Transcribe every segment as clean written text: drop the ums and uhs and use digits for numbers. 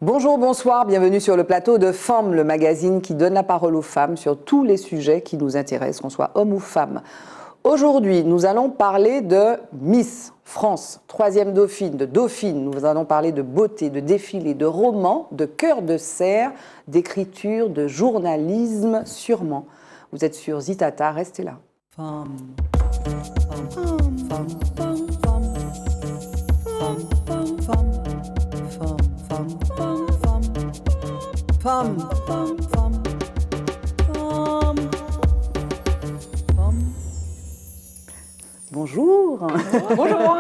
Bonjour, bonsoir, bienvenue sur le plateau de Femmes, le magazine qui donne la parole aux femmes sur tous les sujets qui nous intéressent, qu'on soit homme ou femme. Aujourd'hui, nous allons parler de Miss France, troisième dauphine, de dauphine. Nous allons parler de beauté, de défilé, de roman, de cœur de cerf, d'écriture, de journalisme, sûrement. Vous êtes sur Zitata, restez là. Femme, femme, femme, femme, femme, femme, femme, femme. Femme, femme, femme, femme, femme. Bonjour. Bonjour.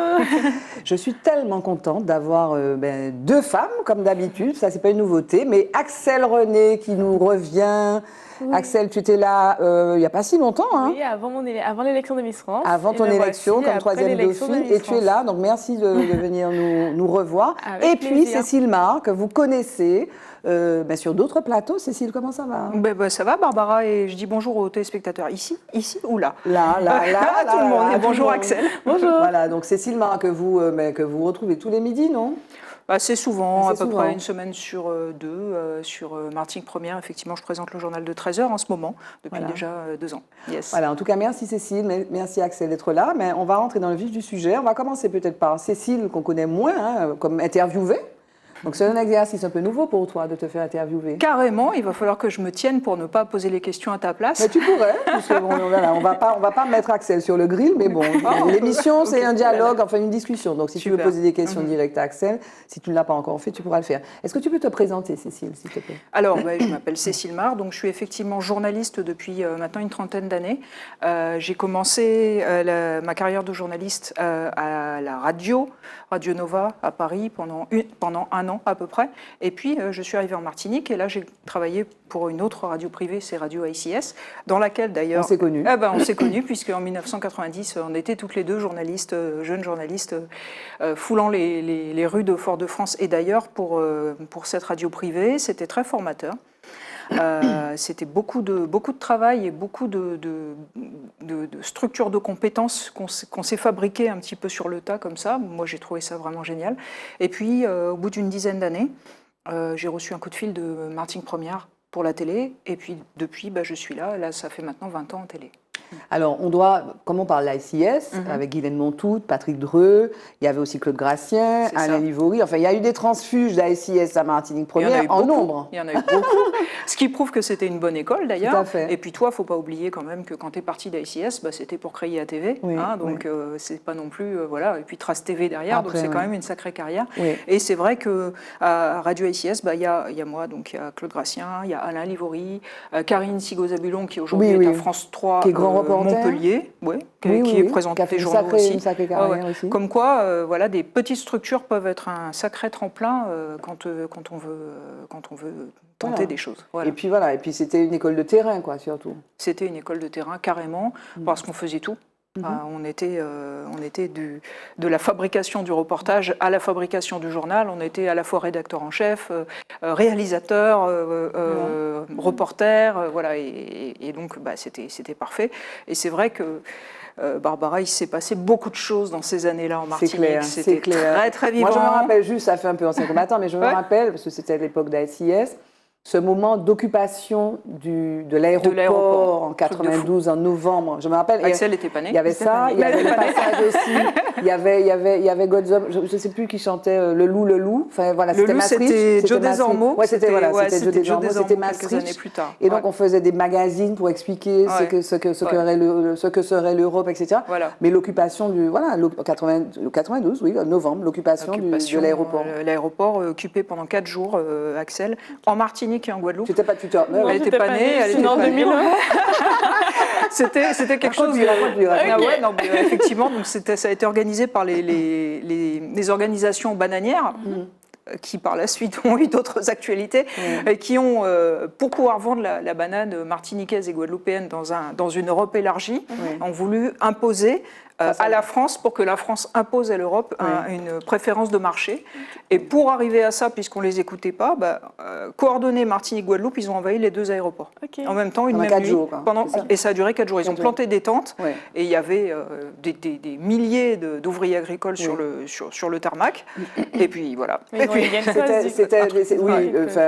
Je suis tellement contente d'avoir deux femmes, comme d'habitude. Ça, c'est pas une nouveauté, mais Axelle René qui nous revient. Oui. Axelle, tu étais là il n'y a pas si longtemps. Hein. Oui, avant l'élection de Miss France. Avant ton élection comme troisième dauphine. Et tu es là, donc merci de venir nous revoir. Avec puis plaisir. Cécile Mar, que vous connaissez sur d'autres plateaux. Cécile, comment ça va? Ça va, Barbara, et je dis bonjour aux téléspectateurs. Ici ou là? Là, tout le monde. Et bonjour Axelle. Bonjour. Voilà, donc Cécile Mar, que vous retrouvez tous les midis, non? Assez souvent, à peu près une semaine sur deux, sur Martinique Première. Effectivement, je présente le journal de 13h en ce moment, depuis déjà 2 ans. Yes. Voilà, en tout cas, merci Cécile, merci Axelle d'être là. Mais on va rentrer dans le vif du sujet. On va commencer peut-être par Cécile, qu'on connaît moins, comme interviewée. Donc c'est un exercice un peu nouveau pour toi de te faire interviewer. Carrément, il va falloir que je me tienne pour ne pas poser les questions à ta place. Mais tu pourrais, parce que on va pas mettre Axelle sur le grill, mais bon, l'émission c'est un dialogue, enfin une discussion. Donc si tu veux poser des questions directes à Axelle, si tu ne l'as pas encore fait, tu pourras le faire. Est-ce que tu peux te présenter, Cécile, s'il te plaît? Alors, je m'appelle Cécile Mar, donc je suis effectivement journaliste depuis maintenant une trentaine d'années. J'ai commencé ma carrière de journaliste à la Radio Nova à Paris pendant un an à peu près. Et puis, je suis arrivée en Martinique et là, j'ai travaillé pour une autre radio privée, c'est Radio ICS, dans laquelle d'ailleurs... On s'est connus. On s'est connus, puisqu'en 1990, on était toutes les deux journalistes, jeunes journalistes, foulant les rues de Fort-de-France. Et d'ailleurs, pour cette radio privée, c'était très formateur. C'était beaucoup de travail et beaucoup de structures de compétences qu'on s'est fabriquées un petit peu sur le tas comme ça. Moi, j'ai trouvé ça vraiment génial. Et puis, au bout d'une dizaine d'années, j'ai reçu un coup de fil de Martinique Première pour la télé. Et puis, depuis, je suis là. Là, ça fait maintenant 20 ans en télé. Alors, comme on parle de l'ICS, avec Guylaine Montout, Patrick Dreux, il y avait aussi Claude Gratien, Alain Livory. Enfin, il y a eu des transfuges d'ICS à Martinique Première en nombre. Il y en a eu beaucoup. Ce qui prouve que c'était une bonne école, d'ailleurs. Tout à fait. Et puis toi, il ne faut pas oublier quand même que quand tu es parti d'ICS, c'était pour créer ATV. Oui, donc, c'est pas non plus... Et puis Trace TV derrière, après, donc c'est quand même une sacrée carrière. Oui. Et c'est vrai qu'à Radio ICS, il y a moi, donc il y a Claude Gratien, il y a Alain Livory, Karine Sigo-Zabulon, qui aujourd'hui est à France 3, qui est grand reporter. Montpellier, qui est présenté des journaux aussi. Une sacrée carrière aussi. Comme quoi, des petites structures peuvent être un sacré tremplin quand on veut tenter des choses. Voilà. Et puis c'était une école de terrain, quoi, surtout. C'était une école de terrain, carrément, parce qu'on faisait tout. On était de la fabrication du reportage à la fabrication du journal. On était à la fois rédacteur en chef, réalisateur, reporter, et donc c'était parfait. Et c'est vrai que Barbara, il s'est passé beaucoup de choses dans ces années-là en Martinique. C'était très très vivant. Moi, je me rappelle juste, ça fait un peu ancien combattant, mais je me rappelle, parce que c'était à l'époque d'ASIS, ce moment d'occupation de l'aéroport en 92, en novembre. Je me rappelle. Axelle était pas née. Il y avait ça, il y avait le passage aussi. Il y avait Godzone, je ne sais plus qui chantait Le Loup. Enfin, voilà, c'était Maastricht. C'était Joe Desormeaux. Oui, c'était Joe Desormeaux, c'était Maastricht. Quelques années plus tard. Et donc, on faisait des magazines pour expliquer ce que serait l'Europe, etc. Voilà. Mais l'occupation le 92, novembre, l'occupation de l'aéroport. L'aéroport occupé pendant 4 jours, Axelle, en Martinique et en Guadeloupe. C'était pas tuteur. Elle n'était pas née, elle était en 2000. C'était quelque chose. Effectivement, donc ça a été organisé par les organisations bananières. Qui par la suite ont eu d'autres actualités, et qui ont, pour pouvoir vendre la banane martiniquaise et guadeloupéenne dans une Europe élargie, ont voulu imposer à la France pour que la France impose à l'Europe une préférence de marché. Et pour arriver à ça, puisqu'on ne les écoutait pas, coordonner Martinique-Guadeloupe, ils ont envahi les 2 aéroports. En même temps, une pendant même 4 nuit. jours, quoi. Et ça a duré 4 jours. Ils ont planté des tentes et il y avait des milliers d'ouvriers agricoles sur le tarmac. Et puis voilà. Mais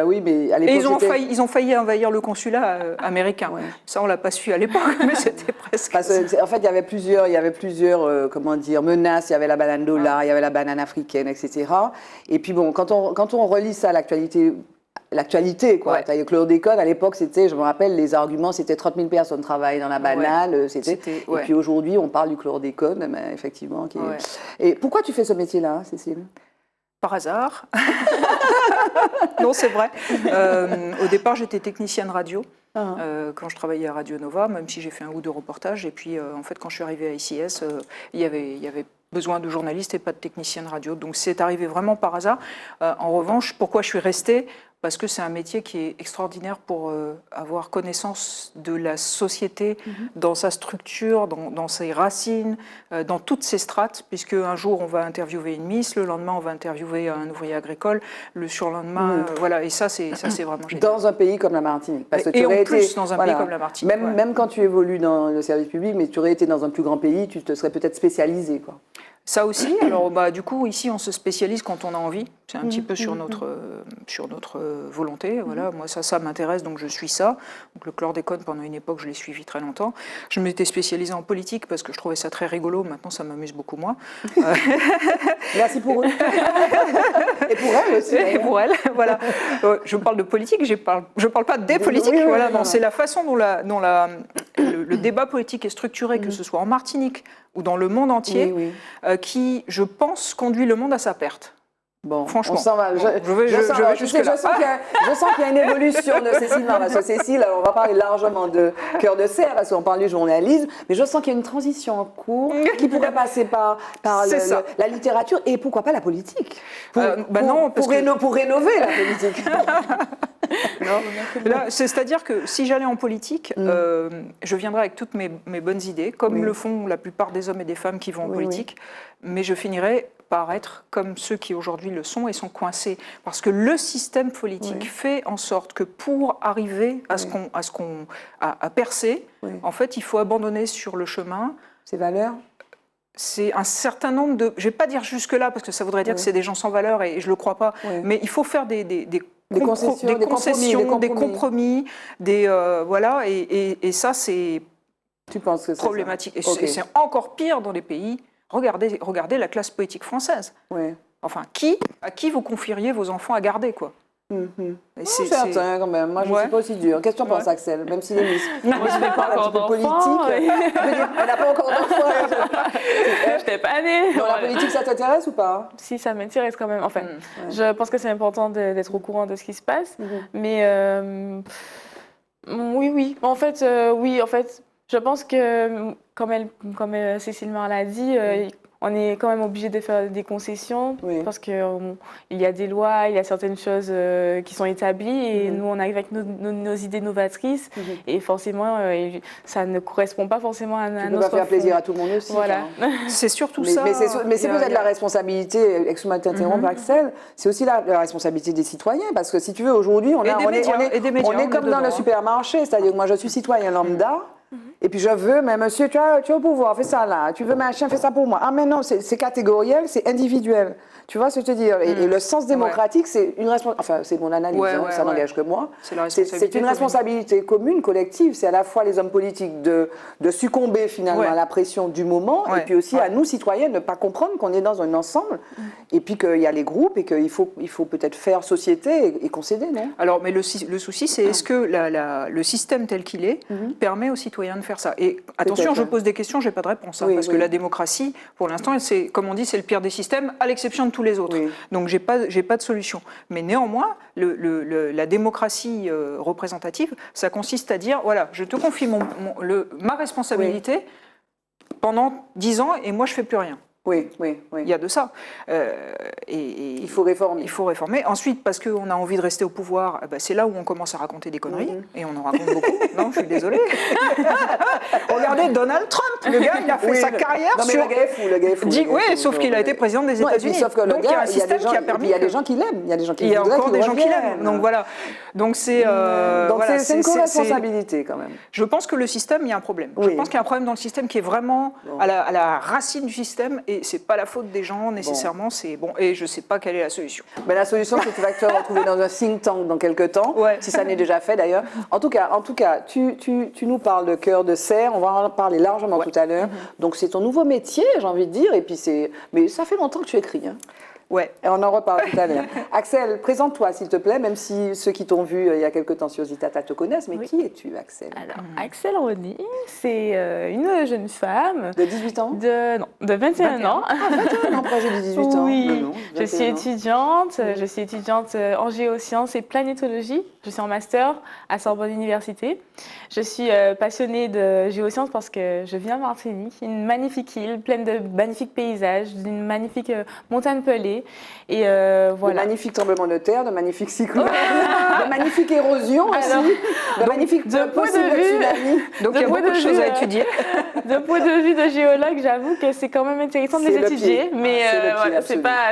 Oui, mais à l'époque, ils ont failli envahir le consulat américain. Ça, on l'a pas su à l'époque, mais c'était presque. En fait, il y avait plusieurs comment dire, menaces. Il y avait la banane dollar, il y avait la banane africaine, etc. Et puis bon, quand on relit ça à l'actualité, quoi. Ouais. Le chlordécone, à l'époque, c'était, je me rappelle, les arguments, c'était 30 000 personnes travaillent dans la banane. Et puis aujourd'hui, on parle du chlordécone, mais effectivement. Et pourquoi tu fais ce métier-là, Cécile ? Par hasard. Non, c'est vrai. Au départ, j'étais technicienne radio. Quand je travaillais à Radio Nova, même si j'ai fait un ou 2 reportages. Et puis, en fait, quand je suis arrivée à ICS, il y avait besoin de journalistes et pas de techniciens de radio. Donc, c'est arrivé vraiment par hasard. En revanche, pourquoi je suis restée ? Parce que c'est un métier qui est extraordinaire pour avoir connaissance de la société dans sa structure, dans ses racines, dans toutes ses strates, puisque un jour on va interviewer une miss, le lendemain on va interviewer un ouvrier agricole, le surlendemain, voilà, et ça c'est vraiment génial. Dans un pays comme la Martinique. Parce que et en plus dans un pays comme la Martinique. Même quand tu évolues dans le service public, mais tu aurais été dans un plus grand pays, tu te serais peut-être spécialisé, quoi. Ça aussi, alors du coup ici on se spécialise quand on a envie, c'est un petit peu sur notre volonté, voilà, moi ça m'intéresse donc je suis ça, donc le chlordécone pendant une époque je l'ai suivi très longtemps, je m'étais spécialisée en politique parce que je trouvais ça très rigolo, maintenant ça m'amuse beaucoup moins. Merci pour eux. Et pour elle aussi. Et pour elle, voilà. Je parle de politique, je parle pas des politiques, voilà, non, c'est la façon dont le débat politique est structuré, que ce soit en Martinique ou dans le monde entier, qui, je pense, conduit le monde à sa perte. Bon, franchement. On s'en va. Je sens qu'il y a une évolution de Cécile Martin. Parce que Cécile, alors on va parler largement de Cœur de Cerf, parce qu'on parle du journalisme, mais je sens qu'il y a une transition en cours qui pourrait passer par la littérature et pourquoi pas la politique. Pour rénover la politique. C'est-à-dire que si j'allais en politique, je viendrais avec toutes mes bonnes idées, comme le font la plupart des hommes et des femmes qui vont en politique, mais je finirais par être comme ceux qui aujourd'hui le sont et sont coincés. Parce que le système politique fait en sorte que pour arriver à percer, en fait, il faut abandonner sur le chemin ses valeurs. C'est un certain nombre de... Je ne vais pas dire jusque-là, parce que ça voudrait dire que c'est des gens sans valeur et je ne le crois pas, mais il faut faire des concessions, des compromis, voilà, et ça c'est problématique. Et c'est encore pire dans les pays. Regardez la classe politique française. Enfin, à qui vous confieriez vos enfants à garder, quoi. C'est certain quand même. Moi, je ne suis pas aussi dure. Qu'est-ce que tu en penses, Axel? Même si les moi, je n'ai pas encore d'enfant. Elle n'a pas encore d'enfant. Je n'étais pas née. Dans la politique, ça t'intéresse ou pas? Si, ça m'intéresse quand même. Enfin, je pense que c'est important d'être au courant de ce qui se passe. Mais oui. En fait, je pense que, comme Cécile Mar l'a dit, on est quand même obligé de faire des concessions parce qu'il y a des lois, il y a certaines choses qui sont établies et nous, on arrive avec nos idées novatrices et forcément, ça ne correspond pas forcément à notre... Tu ne peux pas faire plaisir à tout le monde aussi. Voilà. C'est surtout ça. Mais c'est peut-être la responsabilité, excuse-moi de t'interrompre, Axel, c'est aussi la responsabilité des citoyens parce que si tu veux, aujourd'hui, on est comme dans le supermarché, c'est-à-dire que moi, je suis citoyen lambda. Et puis je veux, mais monsieur, tu as au pouvoir, fais ça là. Tu veux machin, fais ça pour moi. Ah mais non, c'est catégoriel, c'est individuel. Tu vois ce que je veux dire? Et le sens démocratique, c'est une responsabilité. Enfin, c'est mon analyse, ça n'engage que moi. C'est une responsabilité commune, collective. C'est à la fois les hommes politiques de succomber finalement à la pression du moment, et puis aussi à nous citoyens de ne pas comprendre qu'on est dans un ensemble, et puis qu'il y a les groupes et qu'il faut peut-être faire société et concéder, non? Alors, mais le souci, c'est est-ce que le système tel qu'il est permet aux citoyens de faire ça? Et attention, je pose des questions, je n'ai pas de réponse, parce que la démocratie, pour l'instant, c'est, comme on dit, c'est le pire des systèmes, à l'exception de tous les autres. Donc, j'ai pas de solution. Mais néanmoins, la démocratie représentative, ça consiste à dire, voilà, je te confie ma responsabilité pendant 10 ans et moi, je fais plus rien. Oui. Il y a de ça. Il faut réformer. Il faut réformer. Ensuite, parce qu'on a envie de rester au pouvoir, c'est là où on commence à raconter des conneries. Et on en raconte beaucoup. Non, je suis désolée. Regardez Donald Trump. Le gars, il a fait sa carrière sur... Le gars est fou. Oui, sauf qu'il a été président des États-Unis. Sauf que le donc il y a un système qui a permis... Il y a des gens qui l'aiment. Il y a des gens qui Il y a encore des gens qui l'aiment. Donc voilà. Donc c'est c'est une co-responsabilité quand même. Je pense que le système, il y a un problème. Je pense qu'il y a un problème dans le système qui est vraiment à la racine du système. Et c'est pas la faute des gens nécessairement, c'est bon. Et je sais pas quelle est la solution. Mais la solution, c'est que tu vas te retrouver dans un think tank dans quelques temps, si ça n'est déjà fait d'ailleurs. En tout cas, tu nous parles de Cœur de Serre, on va en parler largement tout à l'heure. Donc c'est ton nouveau métier, j'ai envie de dire, et puis mais ça fait longtemps que tu écris. Hein. Ouais. Et on en reparle tout à l'heure. Axel, présente-toi s'il te plaît, même si ceux qui t'ont vu il y a quelques temps sur Zitata te connaissent, mais qui es-tu, Axel? Alors, Axel Rony, c'est une jeune femme. De 18 ans? De 21 ans. Ah, 21 ans, après j'ai dit 18 ans. Oui, non, je suis étudiante. Je suis étudiante en géosciences et planétologie. Je suis en master à Sorbonne Université. Je suis passionnée de géosciences parce que je viens de Martinique, une magnifique île pleine de magnifiques paysages, d'une magnifique montagne pelée. Et voilà. De magnifiques tremblements de terre, de magnifiques cyclones, de magnifiques érosions aussi, de magnifiques possibles tsunamis. Donc il y a beaucoup de choses à étudier. De point de vue de géologue, j'avoue que c'est quand même intéressant de les étudier, mais voilà,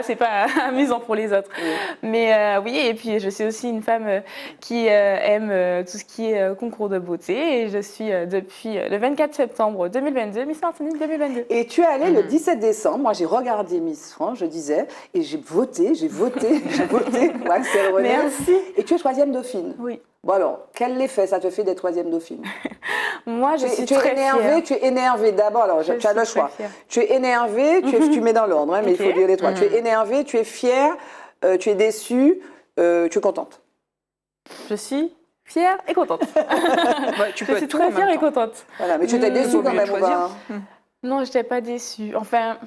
c'est pas amusant pour les autres. Oui. Mais oui, et puis je suis aussi une femme qui aime tout ce qui est concours de beauté, et je suis depuis le 24 septembre 2022, Miss Martinique 2022. Et tu es allée le 17 décembre, moi j'ai regardé Miss France, je disais, et j'ai voté pour Axel Rony. Merci. Et tu es 3e dauphine. Oui. Bon alors, quel effet ça te fait d'être 3e dauphine? Moi, je suis très fière. Tu es énervée d'abord, alors tu as le choix. Tu es énervée, tu mets dans l'ordre, mais il faut dire les trois. Tu es énervée, tu es fière, tu es déçue, tu es contente. Je suis fière et contente. Tu je suis très fière et contente. Voilà, mais tu étais déçue quand même ou pas? Non, je n'étais pas déçue. Enfin...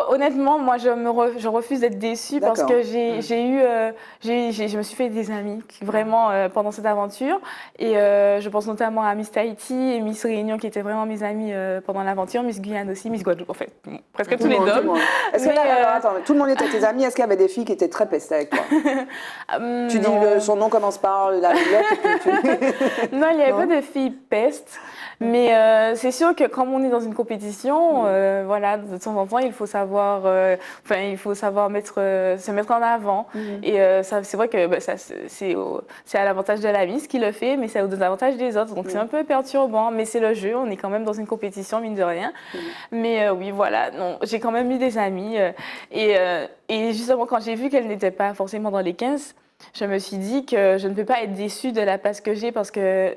Honnêtement, moi, je refuse d'être déçue parce que je me suis fait des amis vraiment pendant cette aventure. Et je pense notamment à Miss Tahiti et Miss Réunion qui étaient vraiment mes amis pendant l'aventure, Miss Guyane aussi, Miss Guadeloupe, en fait, presque tous les deux. Attends, tout le monde était tes amis. Est-ce qu'il y avait des filles qui étaient très pestes avec toi? Tu dis son nom commence par la lettre et puis Non, il n'y avait pas de filles pestes. Mais c'est sûr que comme on est dans une compétition, voilà, de temps en temps, il faut savoir se mettre en avant. Et c'est vrai que c'est à l'avantage de la Miss qui le fait, mais c'est au désavantage des autres. Donc c'est un peu perturbant, mais c'est le jeu. On est quand même dans une compétition, mine de rien. Mais oui, voilà, non, j'ai quand même eu des amis. Et justement, quand j'ai vu qu'elles n'étaient pas forcément dans les 15, je me suis dit que je ne peux pas être déçue de la place que j'ai parce que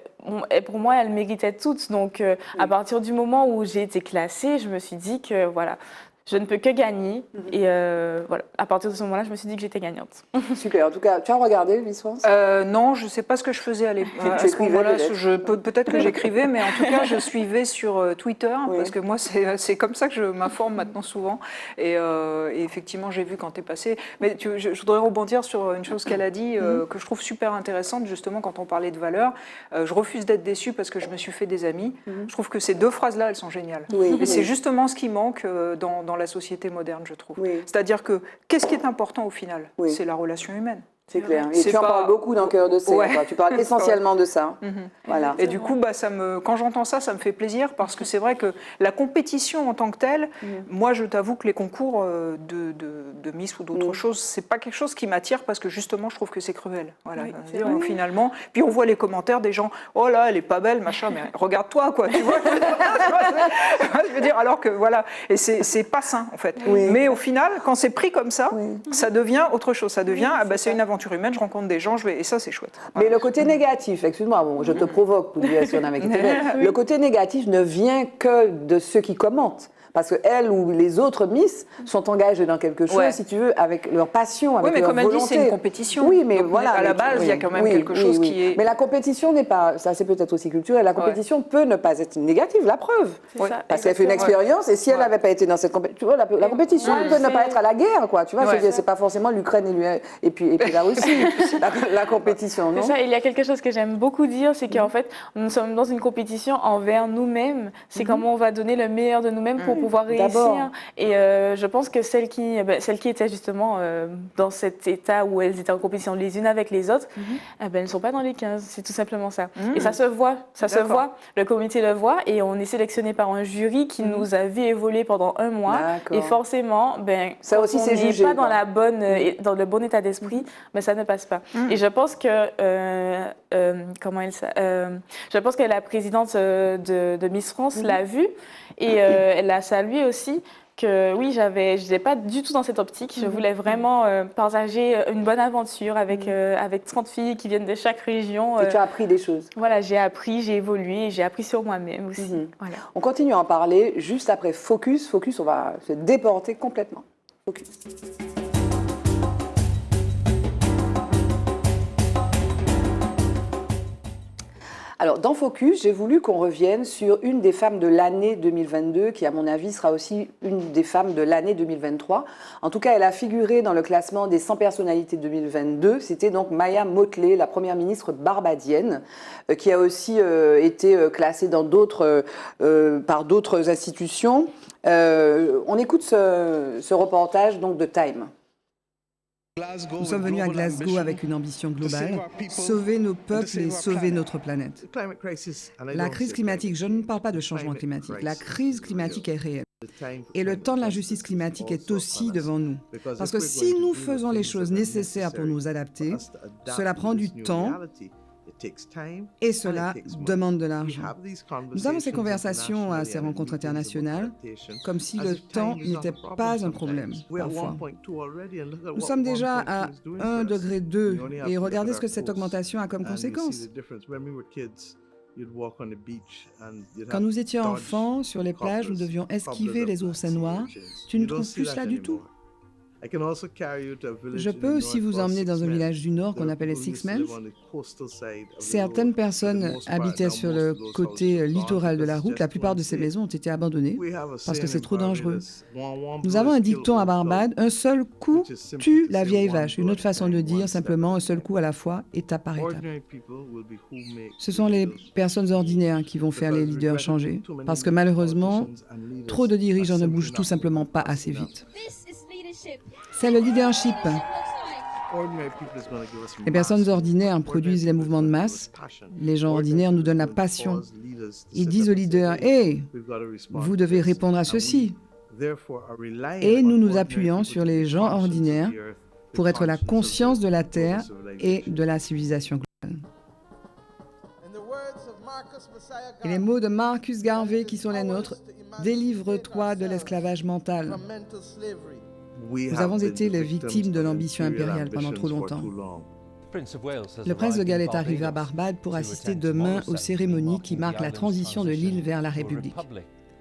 pour moi, elles méritaient toutes. Donc, à partir du moment où j'ai été classée, je me suis dit que voilà, je ne peux que gagner. Et voilà, à partir de ce moment-là, je me suis dit que j'étais gagnante. Super. En tout cas, tu as regardé Miss France? Non, je ne sais pas ce que je faisais à ce moment-là. Peut-être que j'écrivais, mais en tout cas, je suivais sur Twitter parce que moi, c'est comme ça que je m'informe maintenant souvent. Et effectivement, j'ai vu quand tu es passée. Mais je voudrais rebondir sur une chose qu'elle a dit que je trouve super intéressante, justement, quand on parlait de valeurs. Je refuse d'être déçue parce que je me suis fait des amis. Je trouve que ces deux phrases-là, elles sont géniales. Et c'est justement ce qui manque dans la société moderne, je trouve. C'est-à-dire que qu'est-ce qui est important au final? C'est la relation humaine. C'est clair. Et tu en parles beaucoup dans Cœur de Serre. Tu parles essentiellement de ça. Voilà. Et du coup, quand j'entends ça, ça me fait plaisir parce que c'est vrai que la compétition en tant que telle, moi, je t'avoue que les concours de Miss ou d'autres choses, c'est pas quelque chose qui m'attire parce que justement, je trouve que c'est cruel. Voilà. Finalement. Puis on voit les commentaires des gens. Oh là, elle est pas belle, machin. Mais regarde-toi, quoi. Tu vois. Je veux dire, alors que voilà. Et c'est pas sain, en fait. Mais au final, quand c'est pris comme ça, ça devient autre chose. Ça devient, c'est une aventure humaine, je rencontre des gens, et ça c'est chouette. Mais le côté négatif, excuse-moi, je te provoque pour dire si on avait quitté, le côté négatif ne vient que de ceux qui commentent. Parce qu'elles ou les autres Miss sont engagées dans quelque chose, si tu veux, avec leur passion, avec leur volonté. Oui, mais comme elle dit, c'est une compétition. Oui, mais voilà. À la base, il y a quand même quelque chose qui est... Mais la compétition n'est pas... Ça, c'est peut-être aussi culturel. La compétition peut ne pas être négative, la preuve. Parce qu'elle fait une expérience, et si elle n'avait pas été dans cette compétition... Tu vois, la compétition peut ne pas être à la guerre, quoi. Tu vois, c'est pas forcément l'Ukraine et puis la Russie, la compétition, non? C'est ça, il y a quelque chose que j'aime beaucoup dire, c'est qu'en fait, nous sommes dans une compétition envers nous-mêmes. C'est comment on va donner le meilleur de nous-mêmes pour pouvoir réussir. Et je pense que celles qui étaient justement dans cet état où elles étaient en compétition les unes avec les autres, elles ne sont pas dans les 15. C'est tout simplement ça. Et ça se voit. Le comité le voit et on est sélectionné par un jury qui nous a vu évoluer pendant un mois. Et forcément, ça aussi, c'est jugé. Pas dans dans le bon état d'esprit, ça ne passe pas. Et je pense que je pense que la présidente de Miss France l'a vu et elle a salué aussi que oui, je n'étais pas du tout dans cette optique. Je voulais vraiment partager une bonne aventure avec 30 filles qui viennent de chaque région. Et tu as appris des choses. Voilà, j'ai appris, j'ai évolué, j'ai appris sur moi-même aussi. Voilà. On continue à en parler juste après Focus. Focus, on va se déporter complètement. Focus. Alors, dans Focus, j'ai voulu qu'on revienne sur une des femmes de l'année 2022, qui, à mon avis, sera aussi une des femmes de l'année 2023. En tout cas, elle a figuré dans le classement des 100 personnalités 2022. C'était donc Maya Mottley, la première ministre barbadienne, qui a aussi été classée dans par d'autres institutions. On écoute ce reportage donc, de Time. Nous sommes venus à Glasgow avec une ambition globale, sauver nos peuples et sauver notre planète. La crise climatique, je ne parle pas de changement climatique, la crise climatique est réelle. Et le temps de la justice climatique est aussi devant nous. Parce que si nous faisons les choses nécessaires pour nous adapter, cela prend du temps et cela demande de l'argent. Nous avons ces conversations à ces rencontres internationales comme si le temps n'était pas un problème, parfois. Nous sommes déjà à 1,2 degré et regardez ce que cette augmentation a comme conséquence. Quand nous étions enfants, sur les plages, nous devions esquiver les oursins noirs. Tu ne trouves plus cela du tout? Je peux aussi vous emmener dans un village du Nord qu'on appelle les Sixmans. Certaines personnes habitaient sur le côté littoral de la route. La plupart de ces maisons ont été abandonnées parce que c'est trop dangereux. Nous avons un dicton à Barbade, un seul coup tue la vieille vache. Une autre façon de dire simplement un seul coup à la fois, étape par étape. Ce sont les personnes ordinaires qui vont faire les leaders changer parce que malheureusement, trop de dirigeants ne bougent tout simplement pas assez vite. C'est le leadership. Les personnes ordinaires produisent les mouvements de masse. Les gens ordinaires nous donnent la passion. Ils disent aux leaders, « Hey, vous devez répondre à ceci. » Et nous nous appuyons sur les gens ordinaires pour être la conscience de la Terre et de la civilisation globale. Et les mots de Marcus Garvey qui sont les nôtres, « Délivre-toi de l'esclavage mental. » Nous avons été les victimes de l'ambition impériale pendant trop longtemps. Le prince de Galles est arrivé à Barbade pour assister demain aux cérémonies qui marquent la transition de l'île vers la République.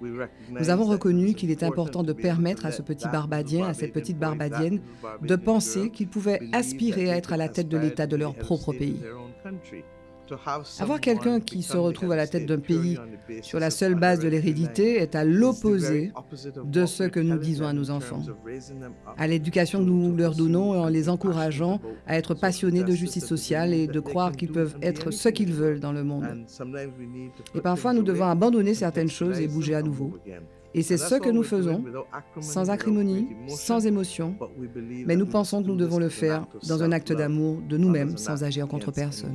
Nous avons reconnu qu'il est important de permettre à ce petit Barbadien, à cette petite Barbadienne, de penser qu'ils pouvaient aspirer à être à la tête de l'État de leur propre pays. Avoir quelqu'un qui se retrouve à la tête d'un pays sur la seule base de l'hérédité est à l'opposé de ce que nous disons à nos enfants, à l'éducation que nous leur donnons en les encourageant à être passionnés de justice sociale et de croire qu'ils peuvent être ce qu'ils veulent dans le monde. Et parfois, nous devons abandonner certaines choses et bouger à nouveau. Et c'est ce que nous faisons, sans acrimonie, sans émotion, mais nous pensons que nous devons le faire dans un acte d'amour de nous-mêmes, sans agir contre personne.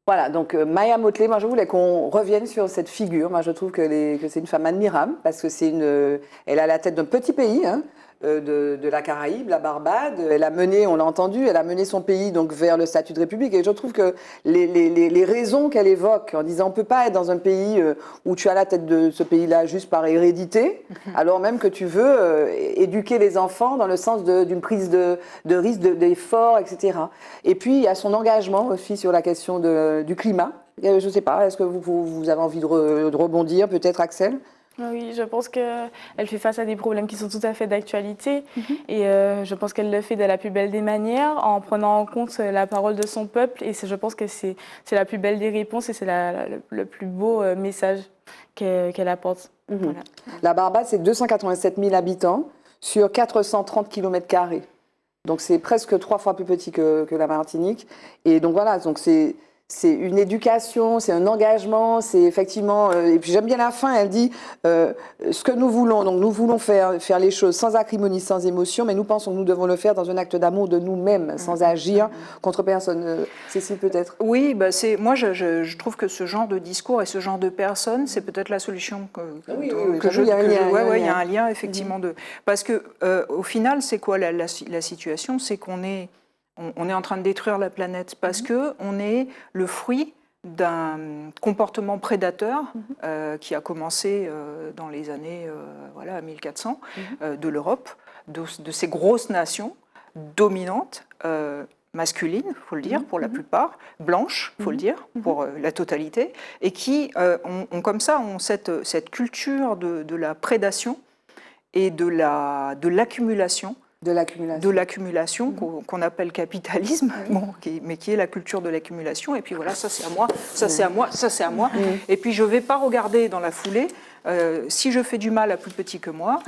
Voilà, donc Maya Mottley, moi je voulais qu'on revienne sur cette figure. Moi je trouve que c'est une femme admirable parce que elle a la tête d'un petit pays, hein, de la Caraïbe, la Barbade. Elle a mené, on l'a entendu, elle a mené son pays donc vers le statut de république. Et je trouve que les raisons qu'elle évoque en disant on ne peut pas être dans un pays où tu as la tête de ce pays-là juste par hérédité, alors même que tu veux éduquer les enfants dans le sens d'une prise de risque, d'effort, etc. Et puis il y a son engagement aussi sur la question du climat. Je ne sais pas, est-ce que vous avez envie de rebondir peut-être, Axel ? Oui, je pense qu'elle fait face à des problèmes qui sont tout à fait d'actualité et je pense qu'elle le fait de la plus belle des manières en prenant en compte la parole de son peuple et je pense que c'est la plus belle des réponses et c'est le plus beau message qu'elle apporte. Voilà. La Barbade, c'est 287 000 habitants sur 430 km². Donc c'est presque 3 fois plus petit que la Martinique. Et donc voilà, donc c'est une éducation, c'est un engagement, c'est effectivement... et puis j'aime bien la fin, elle dit ce que nous voulons. Donc nous voulons faire les choses sans acrimonie, sans émotion, mais nous pensons que nous devons le faire dans un acte d'amour de nous-mêmes, sans agir contre personne. Cécile, peut-être? Oui, moi je trouve que ce genre de discours et ce genre de personnes, c'est peut-être la solution il y a un lien effectivement parce que au final, c'est quoi la situation? C'est qu'on est en train de détruire la planète parce que on est le fruit d'un comportement prédateur qui a commencé dans les années 1400 de l'Europe, de ces grosses nations dominantes, masculines, il faut le dire, pour la plupart, blanches, il faut le dire, pour la totalité, et qui ont cette culture de la prédation et de l'accumulation. De l'accumulation qu'on appelle capitalisme, mais qui est la culture de l'accumulation. Et puis voilà, ça c'est à moi, ça c'est à moi, ça c'est à moi. Et puis je ne vais pas regarder dans la foulée si je fais du mal à plus petit que moi,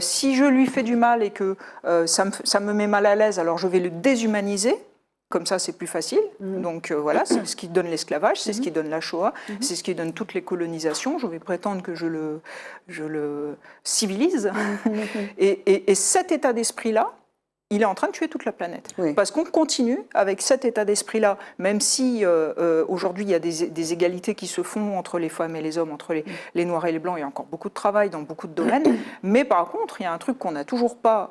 si je lui fais du mal et que ça me met mal à l'aise, alors je vais le déshumaniser. Comme ça, c'est plus facile. Donc voilà, c'est ce qui donne l'esclavage, c'est ce qui donne la Shoah, c'est ce qui donne toutes les colonisations. Je vais prétendre que je le civilise. Et cet état d'esprit-là, il est en train de tuer toute la planète. Parce qu'on continue avec cet état d'esprit-là, même si aujourd'hui il y a des égalités qui se font entre les femmes et les hommes, entre les Noirs et les Blancs. Il y a encore beaucoup de travail dans beaucoup de domaines. Mais par contre, il y a un truc qu'on n'a toujours pas...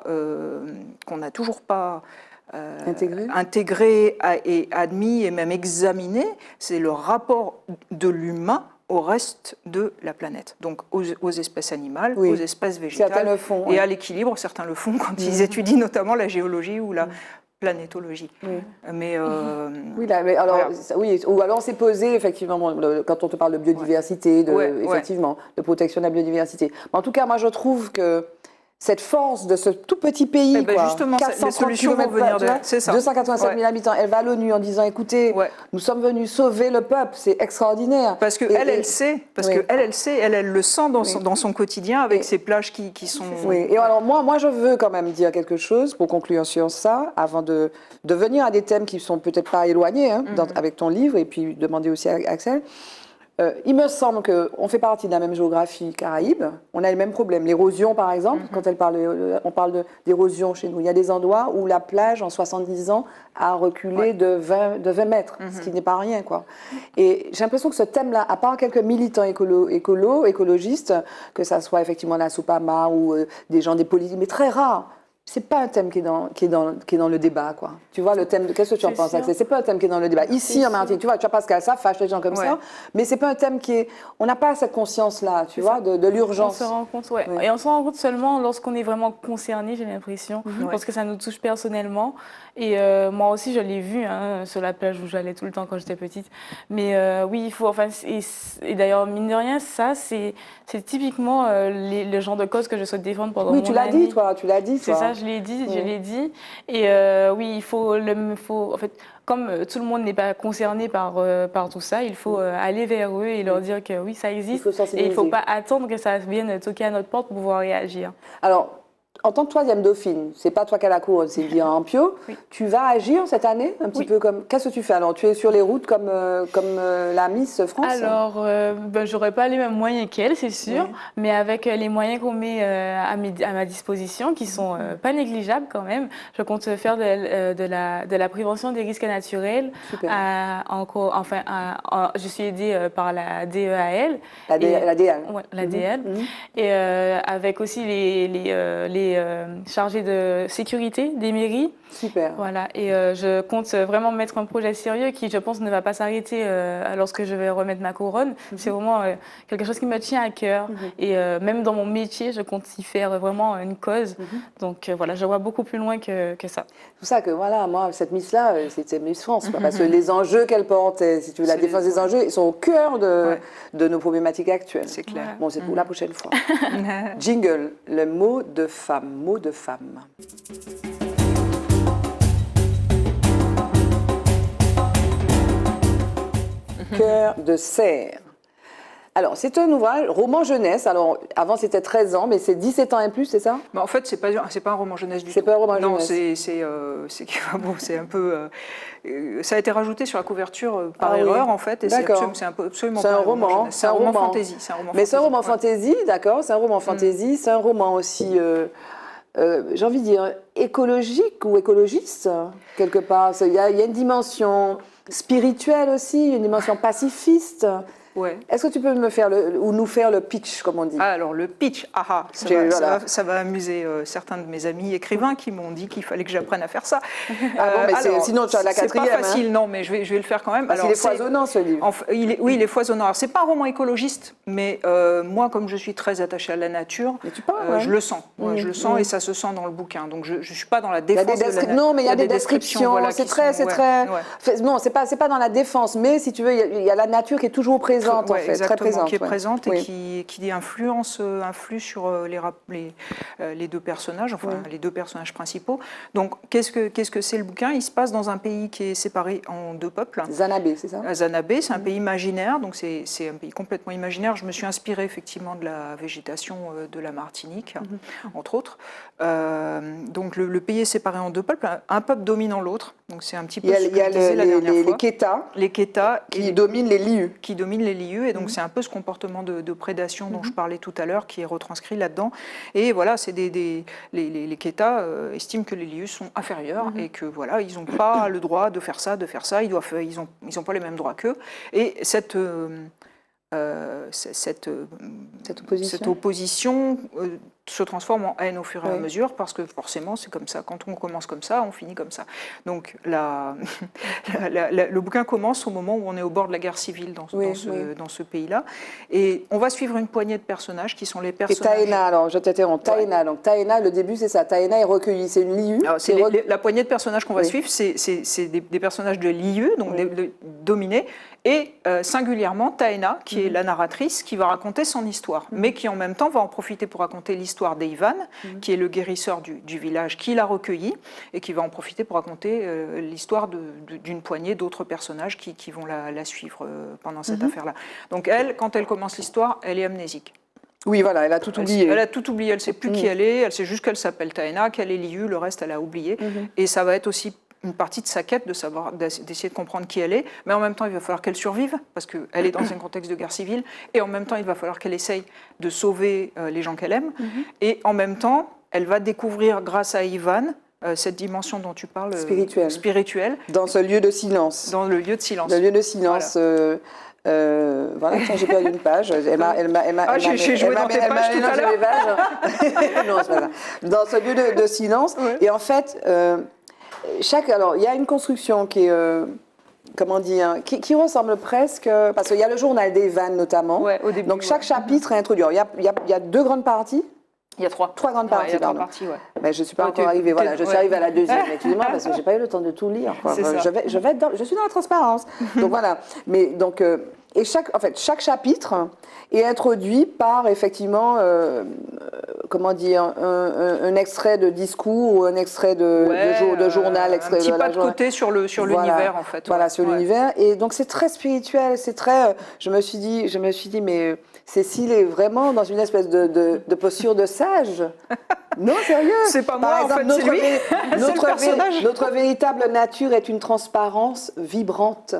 intégré et admis et même examiné, c'est le rapport de l'humain au reste de la planète. Donc aux espèces animales, aux espèces végétales et à l'équilibre. Certains le font quand ils étudient notamment la géologie ou la planétologie. Mais ou alors on s'est posé effectivement quand on te parle de biodiversité, effectivement, de protection de la biodiversité. Mais en tout cas, moi je trouve que cette force de ce tout petit pays, justement, 430 km, c'est ça. 287 000 habitants, elle va à l'ONU en disant, écoutez, nous sommes venus sauver le peuple, c'est extraordinaire. Parce qu'elle sait, elle le sent dans son quotidien avec ces plages qui sont... Oui, et alors moi je veux quand même dire quelque chose pour conclure sur ça, avant de venir à des thèmes qui ne sont peut-être pas éloignés avec ton livre, et puis demander aussi à Axel. Il me semble qu'on fait partie de la même géographie Caraïbe. On a les mêmes problèmes. L'érosion, par exemple, quand on parle d'érosion chez nous, il y a des endroits où la plage, en 70 ans, a reculé de 20 mètres, ce qui n'est pas rien, quoi. Et j'ai l'impression que ce thème-là, à part quelques militants écologistes, que ça soit effectivement la Soupama ou des gens des politiques, mais très rares, c'est pas un thème qui est dans le débat, quoi. Tu vois, le thème, qu'est-ce que tu en penses, Axel? C'est pas un thème qui est dans le débat. Ici, en Martinique, tu vois Pascal, ça fâche les gens comme ça, mais c'est pas un thème qui est... On n'a pas cette conscience-là, tu vois, de l'urgence. On se rend compte, et on se rend compte seulement lorsqu'on est vraiment concerné, j'ai l'impression, parce que ça nous touche personnellement. Et moi aussi, je l'ai vu sur la plage où j'allais tout le temps quand j'étais petite. Mais oui, il faut... Enfin, et d'ailleurs, mine de rien, ça, c'est typiquement le genre de cause que je souhaite défendre pendant mon année. Oui, tu l'as dit, toi. C'est ça, je l'ai dit. Et oui, il faut en fait, comme tout le monde n'est pas concerné par tout ça, il faut aller vers eux et leur dire que oui, ça existe. Et il ne faut pas attendre que ça vienne toquer à notre porte pour pouvoir réagir. Alors, en tant que troisième dauphine, c'est pas toi qui as la couronne, c'est Vira Ampio. Tu vas agir cette année un petit peu comme... Qu'est-ce que tu fais alors? Tu es sur les routes comme la Miss France? Alors, j'aurais pas les mêmes moyens qu'elle, c'est sûr, mais avec les moyens qu'on met à ma disposition, qui sont pas négligeables quand même, je compte faire de la prévention des risques naturels. Je suis aidée par la DEAL. La DEAL. Ouais, la DEAL. Et avec aussi les chargés de sécurité des mairies. Super. Voilà, et je compte vraiment mettre un projet sérieux qui, je pense, ne va pas s'arrêter lorsque je vais remettre ma couronne. C'est vraiment quelque chose qui me tient à cœur. Et même dans mon métier, je compte y faire vraiment une cause. Donc voilà, je vois beaucoup plus loin que ça. C'est pour ça que voilà, moi, cette Miss-là, c'était Miss France. Parce que les enjeux qu'elle porte, si tu veux, la défense des enjeux, ils sont au cœur de nos problématiques actuelles. C'est clair. Bon, c'est pour la prochaine fois. Jingle, le mot de femme. Mot de femme. Cœur de cerf. Alors, c'est un ouvrage, roman jeunesse. Alors, avant, c'était 13 ans, mais c'est 17 ans et plus, c'est ça? En fait, c'est pas un roman jeunesse du tout. C'est pas un roman non, jeunesse. C'est un peu. Ça a été rajouté sur la couverture par erreur, en fait, et c'est absolument pas un roman jeunesse. C'est un roman fantasy. Mais c'est un roman fantasy, d'accord, c'est un roman fantasy, c'est un roman aussi, j'ai envie de dire, écologique ou écologiste, quelque part. Il y a une dimension spirituelle aussi, une dimension pacifiste. Ouais. Est-ce que tu peux nous faire le pitch, comme on dit? Alors, le pitch, ça va amuser certains de mes amis écrivains qui m'ont dit qu'il fallait que j'apprenne à faire ça. Sinon tu as la quatrième. C'est pas facile, non, mais je vais le faire quand même. Il est foisonnant, ce livre. Oui, il est foisonnant. Alors, c'est pas un roman écologiste, mais moi, comme je suis très attachée à la nature, je le sens. Je le sens et ça se sent dans le bouquin. Donc, je ne suis pas dans la défense de la nature. Non, mais il y a des descriptions. Voilà, c'est très... Non, c'est pas dans la défense, mais si tu veux, il y a la nature qui est toujours présente. En fait, très présente, qui est présente et qui influe sur les deux personnages, les deux personnages principaux. Donc, qu'est-ce que c'est le bouquin? Il se passe dans un pays qui est séparé en deux peuples. Zanabé, c'est ça? Zanabé, c'est un pays imaginaire, donc c'est un pays complètement imaginaire. Je me suis inspirée effectivement de la végétation de la Martinique, entre autres. Donc, le pays est séparé en deux peuples. Un peuple dominant l'autre. Donc, c'est un petit peu ce que je disais la dernière fois. Les Kétas qui dominent les Lius. Et donc c'est un peu ce comportement de prédation dont je parlais tout à l'heure qui est retranscrit là-dedans. Et voilà, c'est les Kétas estiment que les Lius sont inférieurs et que voilà, ils n'ont pas le droit de faire ça. Ils ont pas les mêmes droits qu'eux. Et cette opposition se transforme en haine au fur et à mesure parce que forcément c'est comme ça. Quand on commence comme ça, on finit comme ça. Donc le bouquin commence au moment où on est au bord de la guerre civile dans ce pays-là. Et on va suivre une poignée de personnages qui sont les personnages... Et Taena, alors je t'interromps, Taena. Donc Taena, le début c'est ça, Taena est recueillie, c'est une Liu. La poignée de personnages qu'on va suivre, c'est des personnages de Liu, donc dominés, et singulièrement Taena, qui est la narratrice, qui va raconter son histoire, mais qui en même temps va en profiter pour raconter l'histoire d'Ivan, qui est le guérisseur du village, qui l'a recueilli, et qui va en profiter pour raconter l'histoire d'une poignée d'autres personnages qui vont la suivre pendant cette affaire-là. Donc elle, quand elle commence l'histoire, elle est amnésique. Oui, voilà, elle a tout oublié. Elle a tout oublié, elle ne sait plus qui elle est, elle sait juste qu'elle s'appelle Taena, qu'elle est Liu, le reste elle a oublié. Et ça va être aussi une partie de sa quête d'essayer de comprendre qui elle est, mais en même temps il va falloir qu'elle survive, parce qu'elle est dans un contexte de guerre civile, et en même temps il va falloir qu'elle essaye de sauver les gens qu'elle aime, et en même temps elle va découvrir grâce à Ivan cette dimension dont tu parles, spirituelle. Dans ce lieu de silence. Dans le lieu de silence. Le lieu de silence. Voilà, j'ai perdu une page. J'ai joué dans tes pages tout à l'heure. Non, c'est pas ça. Dans ce lieu de silence. Et en fait, alors, il y a une construction qui est, comment dire, qui ressemble presque, parce qu'il y a le journal d'Ivan notamment. Ouais, au début, donc chaque chapitre est introduit. Alors, il y a deux grandes parties. Il y a trois. Trois grandes parties, pardon. Mais je ne suis pas encore arrivée. Voilà, je suis arrivée à la deuxième. Excusez-moi, parce que je n'ai pas eu le temps de tout lire. Je suis dans la transparence. Donc voilà. Mais donc, et chaque chapitre est introduit par effectivement, comment dire, un extrait de discours ou un extrait de journal. Un petit pas de côté sur l'univers en fait. Voilà, sur l'univers. Et donc c'est très spirituel, c'est très. Je me suis dit, mais Cécile est vraiment dans une espèce de posture de sage. Non, sérieux. C'est pas moi, par exemple, en fait, c'est lui. Notre véritable nature est une transparence vibrante.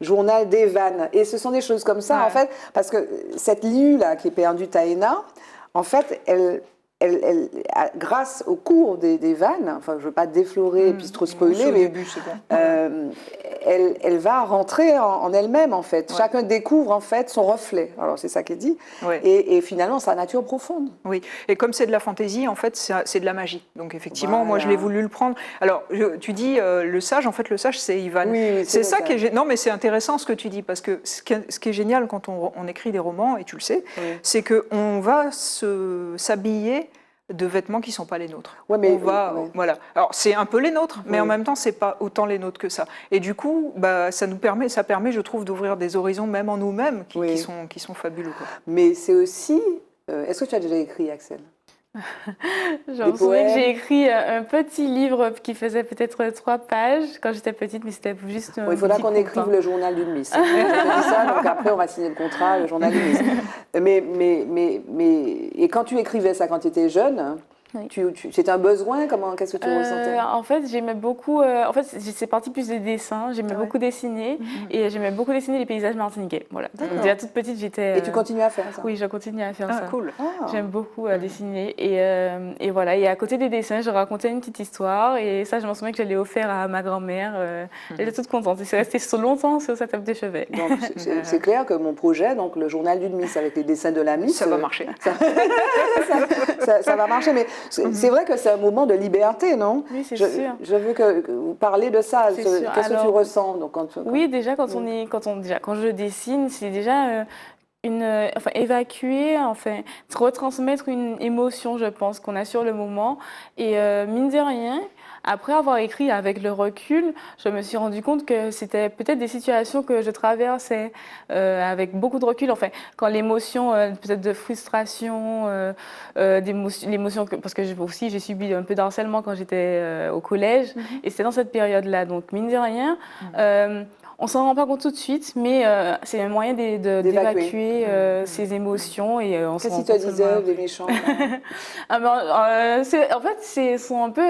Journal d'Ivan. Et ce sont des choses comme ça, en fait, parce que cette Liu-là, qui est perdue, Taena, en fait, elle, grâce au cours des vannes, enfin je ne veux pas déflorer et puis trop spoiler, mais début, bon. Elle va rentrer en elle-même en fait. Ouais. Chacun découvre en fait son reflet. Alors c'est ça qui est dit. Ouais. Et finalement sa nature profonde. Oui. Et comme c'est de la fantaisie, en fait c'est de la magie. Donc effectivement, moi je l'ai voulu le prendre. Alors tu dis le sage. En fait le sage c'est Ivan. Oui, c'est ça qui est. Non mais c'est intéressant ce que tu dis parce que ce qui est génial quand on écrit des romans et tu le sais, c'est que on va s'habiller de vêtements qui ne sont pas les nôtres. Ouais, mais voilà. Alors c'est un peu les nôtres, mais en même temps c'est pas autant les nôtres que ça. Et du coup, ça permet, je trouve, d'ouvrir des horizons même en nous-mêmes qui sont fabuleux. Quoi. Mais c'est aussi. Est-ce que tu as déjà écrit, Axel ? Je me souviens que j'ai écrit un petit livre qui faisait peut-être 3 pages quand j'étais petite, mais c'était juste. Il faudra qu'on écrive le journal d'une Miss. Je te dis ça, donc après on va signer le contrat, le journal d'une Miss. Et quand tu écrivais ça quand tu étais jeune, oui. C'était un besoin? Qu'est-ce que tu ressentais? En fait, j'aimais beaucoup. En fait, c'est parti plus des dessins. J'aimais beaucoup dessiner et j'aimais beaucoup dessiner les paysages martiniquais. Voilà. Déjà toute petite, j'étais. Et tu continues à faire ça? Oui, je continue à faire ça. Cool. J'aime beaucoup dessiner et voilà. Et à côté des dessins, je racontais une petite histoire et ça, je m'en souviens que je l'ai offert à ma grand-mère. Elle était toute contente. Et c'est resté longtemps sur sa table de chevet. Donc c'est clair que mon projet, donc le journal d'une Miss avec les dessins de la Miss, ça va marcher. Ça va marcher, mais c'est vrai que c'est un moment de liberté, non? Oui, c'est sûr. Je veux que vous parlez de ça. Qu'est-ce que tu ressens donc, Oui, déjà quand je dessine, c'est déjà évacuer, retransmettre une émotion, je pense, qu'on a sur le moment. Et mine de rien, après avoir écrit avec le recul, je me suis rendu compte que c'était peut-être des situations que je traversais avec beaucoup de recul. Enfin, quand l'émotion, peut-être de frustration, l'émotion, parce que j'ai subi un peu d'harcèlement quand j'étais au collège, et c'était dans cette période-là. Donc, mine de rien, on s'en rend pas compte tout de suite, mais c'est un moyen d'évacuer ces émotions. Qu'est-ce qu'ils te disaient, les méchants? En fait, ce sont un peu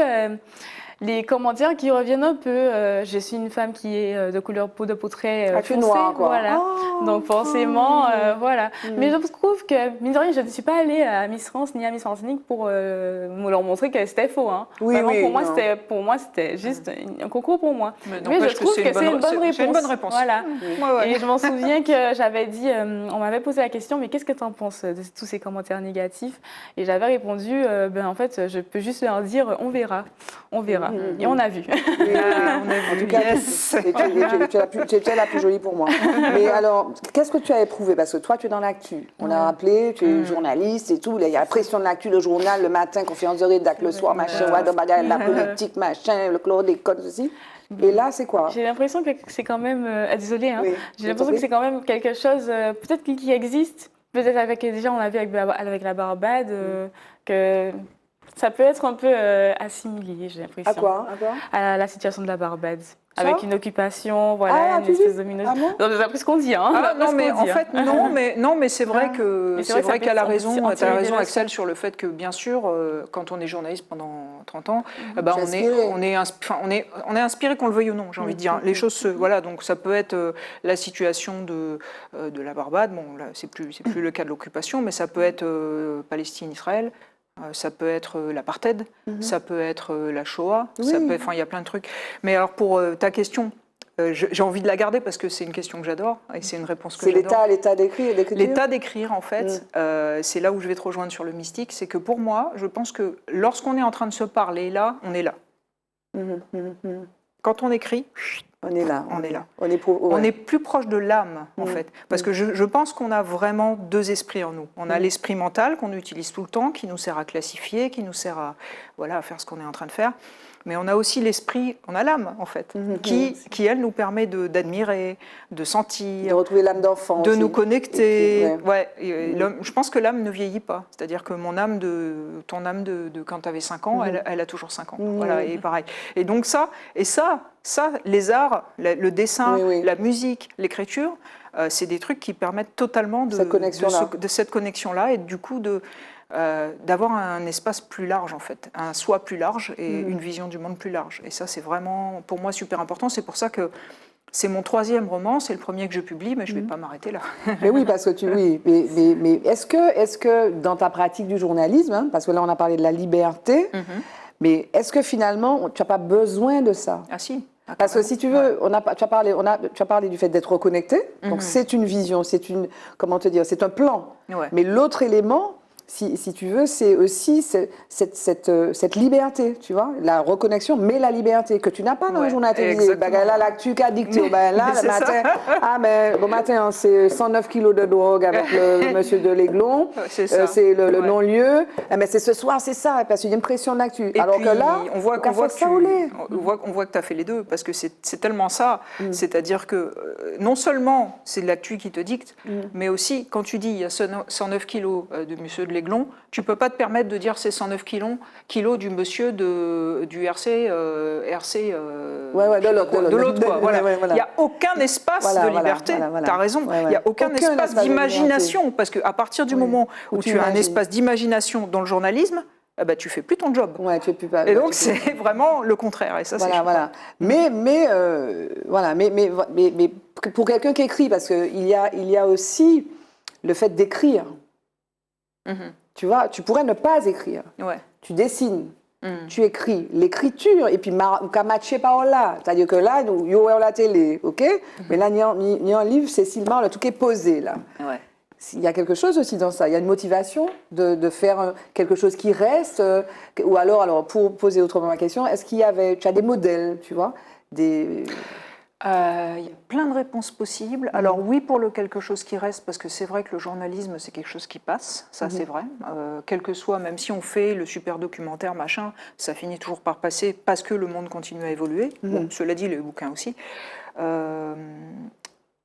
les commentaires qui reviennent un peu. Je suis une femme qui est de couleur de peau très foncée, noire, quoi. Voilà. Donc forcément, voilà. Mais je trouve que, mine de rien, je ne suis pas allée à Miss France ni à Miss Martinique pour leur montrer que c'était faux. Hein. Oui, vraiment, oui, pour moi, c'était juste un concours pour moi. Mais je trouve que c'est une bonne réponse. C'est une bonne réponse. Voilà. Et je m'en souviens que j'avais dit, on m'avait posé la question, mais qu'est-ce que tu en penses de tous ces commentaires négatifs? Et j'avais répondu, en fait, je peux juste leur dire, on verra. On verra. Et on a vu. En tout cas, tu es la plus jolie pour moi. Mais alors, qu'est-ce que tu as éprouvé? Parce que toi, tu es dans l'actu. On a rappelé, tu es journaliste et tout. Il y a la pression de l'actu, le journal, le matin, conférence de rédac, le soir, machin, la politique, machin, le chlordécone, ceci. Et là, c'est quoi? J'ai l'impression que c'est quand même... désolée, hein. J'ai l'impression que c'est quand même quelque chose, peut-être qui existe. Peut-être déjà, on l'a vu avec la Barbade, que... Ça peut être un peu assimilé, j'ai l'impression. À quoi? À la situation de la Barbade. Avec une occupation, voilà, une espèce de minorité. C'est après ce qu'on dit, hein. Non, mais en fait, non, mais c'est vrai qu'elle a raison. Tu as raison, Axel, sur le fait que, bien sûr, quand on est journaliste pendant 30 ans, on est inspiré, qu'on le veuille ou non, j'ai envie de dire. Les choses, voilà, donc ça peut être la situation de la Barbade. Bon, là, c'est plus le cas de l'occupation, mais ça peut être Palestine-Israël. Ça peut être l'apartheid, ça peut être la Shoah, il y a plein de trucs. Mais alors pour ta question, j'ai envie de la garder parce que c'est une question que j'adore et c'est une réponse que j'adore. C'est l'état d'écrire? L'état d'écrire, en fait, c'est là où je vais te rejoindre sur le mystique, c'est que pour moi, je pense que lorsqu'on est en train de se parler, là, on est là. Quand on écrit... On est là. On est plus proche de l'âme, en fait. Parce que je pense qu'on a vraiment deux esprits en nous. On a l'esprit mental qu'on utilise tout le temps, qui nous sert à classifier, qui nous sert à faire ce qu'on est en train de faire. Mais on a aussi l'esprit, on a l'âme, en fait, qui, elle, nous permet d'admirer, de sentir... De retrouver l'âme d'enfant de aussi. nous connecter. Je pense que l'âme ne vieillit pas. C'est-à-dire que ton âme de quand tu avais 5 ans, elle a toujours 5 ans. Voilà, et pareil. Et donc ça, les arts, le dessin, la musique, l'écriture, c'est des trucs qui permettent totalement de cette connexion-là et du coup d'avoir un espace plus large, en fait, un soi plus large et une vision du monde plus large. Et ça, c'est vraiment, pour moi, super important. C'est pour ça que c'est mon 3e roman, c'est le premier que je publie, mais je ne vais pas m'arrêter là. Mais oui, parce que mais est-ce que dans ta pratique du journalisme, parce que là, on a parlé de la liberté, mais est-ce que finalement, tu n'as pas besoin de ça? Ah si. Parce que si tu veux, tu as parlé du fait d'être reconnecté, donc c'est une vision, c'est un plan. Mais l'autre élément, si tu veux, c'est aussi cette liberté, tu vois, la reconnexion, mais la liberté que tu n'as pas dans le journal télévisé. Là, l'actu qu'a dicté, là, le matin, bon matin, c'est 109 kilos de drogue avec le monsieur de l'Aiglon, c'est le non-lieu, mais c'est ce soir, c'est ça, parce qu'il y a une pression d'actu. Alors que là, on voit que tu as fait les deux, parce que c'est tellement ça, c'est-à-dire que non seulement c'est de l'actu qui te dicte, mais aussi, quand tu dis il y a 109 kilos de monsieur de l'Aiglon, Aiglon, tu ne peux pas te permettre de dire c'est 109 kilos du monsieur du RC, de l'autre. Il n'y a aucun espace de liberté. Tu as raison. Il n'y a aucun espace d'imagination. Parce qu'à partir du moment où tu as un espace d'imagination dans le journalisme, tu fais plus ton job. Ouais, tu fais plus pas, et donc c'est vraiment le contraire. Et ça, c'est Mais pour quelqu'un qui écrit, parce qu'il y a aussi le fait d'écrire. Tu vois, tu pourrais ne pas écrire. Ouais. Tu dessines, tu écris. L'écriture, et puis qu'à matcher par là. C'est-à-dire que là, il y a la télé, ok? Mais là, il y a un livre, Cécile Marle, tout est posé là. Ouais. Il y a quelque chose aussi dans ça. Il y a une motivation de faire quelque chose qui reste. Ou alors, pour poser autrement ma question, est-ce qu'il y avait, tu as des modèles, tu vois, il y a plein de réponses possibles. Alors oui, pour le quelque chose qui reste, parce que c'est vrai que le journalisme, c'est quelque chose qui passe, ça c'est vrai. Quel que soit, même si on fait le super documentaire, machin, ça finit toujours par passer parce que le monde continue à évoluer. Bon, cela dit, les bouquins aussi.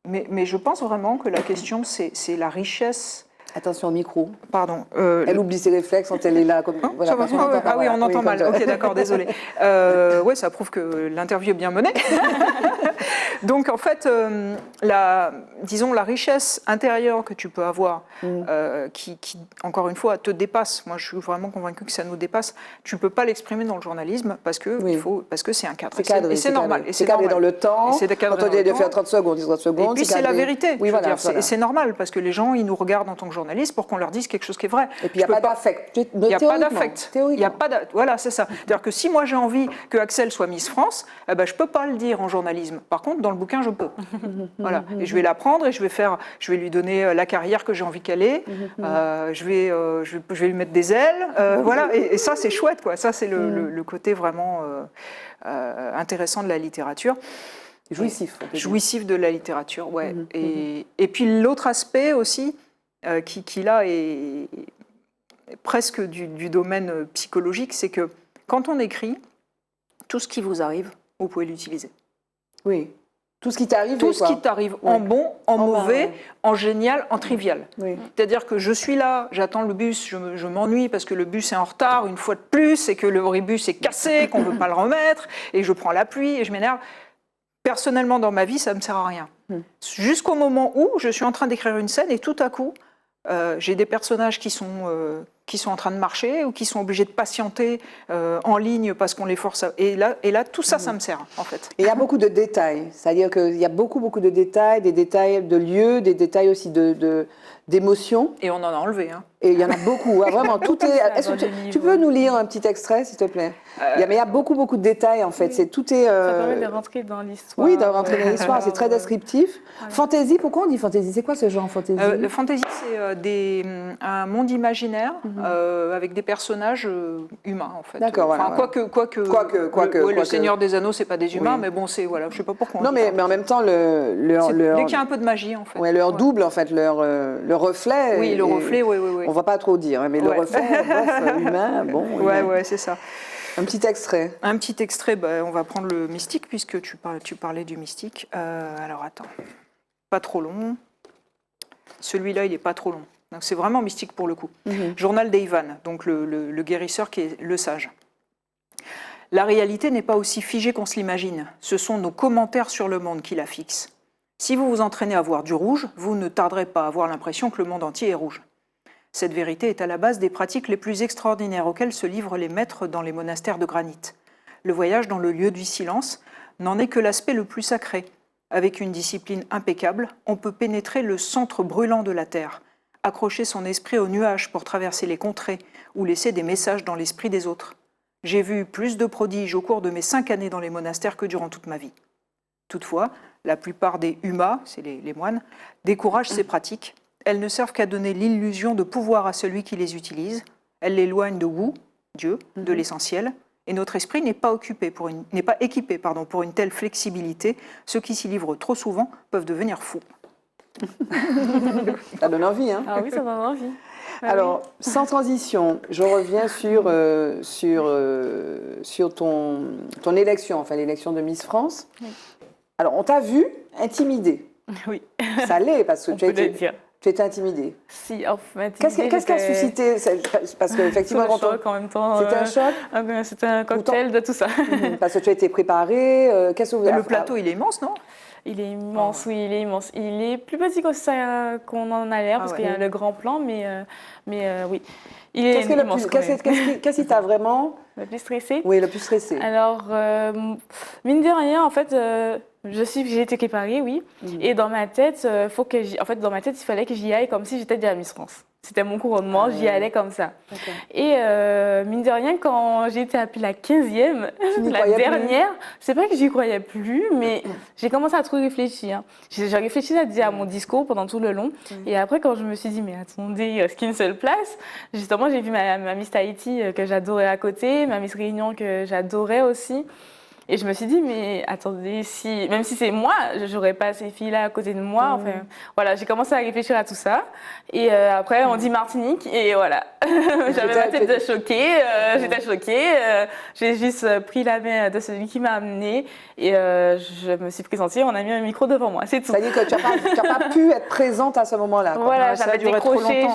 Mais je pense vraiment que la question, c'est la richesse. Attention au micro. Pardon. Elle oublie ses réflexes quand elle est là. Voilà, oui, on entend mal. Ok, d'accord, désolé. Oui, ça prouve que l'interview est bien menée. Donc, en fait, disons, la richesse intérieure que tu peux avoir, qui, encore une fois, te dépasse. Moi, je suis vraiment convaincue que ça nous dépasse. Tu ne peux pas l'exprimer dans le journalisme parce que c'est un cadre. Et c'est normal. C'est cadré dans le temps. Quand on dit de faire 30 secondes, 30 secondes. Et puis, c'est la vérité. Oui, voilà. Et c'est normal parce que les gens, ils nous regardent en tant que journalistes pour qu'on leur dise quelque chose qui est vrai. Et puis, il n'y a pas d'affect. Il n'y a pas d'affect. Voilà, c'est ça. C'est-à-dire que si moi, j'ai envie que Axelle soit Miss France, je ne peux pas le dire en journalisme. Par contre, dans le bouquin, je peux. Voilà. Et je vais la prendre et je vais lui donner la carrière que j'ai envie qu'elle ait. Je vais lui mettre des ailes. Voilà. Et ça, c'est chouette, quoi. Ça, c'est le côté vraiment intéressant de la littérature. Jouissif de la littérature, ouais. Et puis l'autre aspect aussi, qui là est presque du domaine psychologique, c'est que quand on écrit, tout ce qui vous arrive, vous pouvez l'utiliser. Oui. Tout ce qui t'arrive. Tout ce qui t'arrive, en bon, en mauvais, en génial, en trivial. Oui. C'est-à-dire que je suis là, j'attends le bus, je m'ennuie parce que le bus est en retard une fois de plus et que le rébus est cassé, qu'on ne veut pas le remettre, et je prends la pluie et je m'énerve. Personnellement, dans ma vie, ça ne me sert à rien. Jusqu'au moment où je suis en train d'écrire une scène et tout à coup, j'ai des personnages qui sont en train de marcher ou qui sont obligés de patienter en ligne parce qu'on les force à... Et là, tout ça, ça me sert, en fait. Et il y a beaucoup de détails. C'est-à-dire qu'il y a beaucoup de détails, des détails de lieux, des détails aussi d'émotions. Et on en a enlevé, hein. Et il y en a beaucoup, hein, vraiment. Tout est. Est-ce que tu peux nous lire un petit extrait, s'il te plaît? Mais il y a beaucoup de détails, en fait. Oui. Tout est. Ça permet de rentrer dans l'histoire. Oui, de rentrer dans l'histoire. C'est très descriptif. Voilà. Fantasy, pourquoi on dit fantasy? C'est quoi ce genre fantasy? Le fantasy, c'est un monde imaginaire avec des personnages humains, en fait. D'accord. Enfin, quoique le Seigneur des Anneaux, c'est pas des humains, mais bon, c'est voilà, je sais pas pourquoi. Non, mais en même temps, dès qu'il y a un peu de magie, en fait. Ouais, leur double, en fait, le reflet. Oui, le reflet, oui. On va pas trop dire, mais le reflet, humain, bon. Ouais, c'est ça. Un petit extrait. Un petit extrait, on va prendre le mystique, puisque tu parlais du mystique. Alors, attends. Pas trop long. Celui-là, il n'est pas trop long. Donc, c'est vraiment mystique pour le coup. Journal d'Ivan, donc le guérisseur qui est le sage. La réalité n'est pas aussi figée qu'on se l'imagine. Ce sont nos commentaires sur le monde qui la fixent. Si vous vous entraînez à voir du rouge, vous ne tarderez pas à avoir l'impression que le monde entier est rouge. Cette vérité est à la base des pratiques les plus extraordinaires auxquelles se livrent les maîtres dans les monastères de granit. Le voyage dans le lieu du silence n'en est que l'aspect le plus sacré. Avec une discipline impeccable, on peut pénétrer le centre brûlant de la terre, accrocher son esprit aux nuages pour traverser les contrées ou laisser des messages dans l'esprit des autres. J'ai vu plus de prodiges au cours de mes 5 années dans les monastères que durant toute ma vie. Toutefois, la plupart des humas, c'est les moines, découragent ces pratiques. Elles ne servent qu'à donner l'illusion de pouvoir à celui qui les utilise. Elles l'éloignent de Wu, Dieu, de l'essentiel. Et notre esprit n'est pas équipé pour une telle flexibilité. Ceux qui s'y livrent trop souvent peuvent devenir fous. Ça donne envie, hein? Ah oui, ça donne envie. Alors, sans transition, je reviens sur ton élection, enfin l'élection de Miss France. Oui. Alors, on t'a vu intimidée. Oui. Ça l'est, parce que tu as été... Tu étais intimidée? Si, en fait. Qu'est-ce qui a suscité? Parce qu'effectivement, un choc en même temps. C'était un choc? C'était un cocktail de tout ça. Parce que tu as été préparée. Qu'est-ce que vous avez... Le plateau, il est immense, non? Il est immense, oui, il est immense. Il est plus petit que ça qu'on en a l'air, parce qu'il y a le grand plan, mais oui. Il est immense. Qu'est-ce qui t'a vraiment... Le plus stressé? Oui, le plus stressé. Alors, mine de rien, en fait, j'ai été préparée, oui. Et dans ma tête, dans ma tête, il fallait que j'y aille comme si j'étais déjà Miss France. C'était mon couronnement, j'y allais comme ça. Okay. Et mine de rien, quand j'ai été appelée la 15e, la dernière, c'est pas que j'y croyais plus, mais j'ai commencé à trop réfléchir. J'ai réfléchi à mon discours pendant tout le long. Et après, quand je me suis dit, mais attendez, il reste qu'une seule place, justement, j'ai vu ma Miss Tahiti que j'adorais à côté, ma Miss Réunion que j'adorais aussi. Et je me suis dit, mais attendez, même si c'est moi, je n'aurais pas ces filles-là à côté de moi. Enfin, voilà, j'ai commencé à réfléchir à tout ça. Et après, on dit Martinique, et voilà. J'avais ma tête de choquée, j'étais choquée. J'ai juste pris la main de celui qui m'a amenée, et je me suis présentée, on a mis un micro devant moi, c'est tout. C'est-à-dire que tu n'as pas pu être présente à ce moment-là. Voilà, j'avais décroché,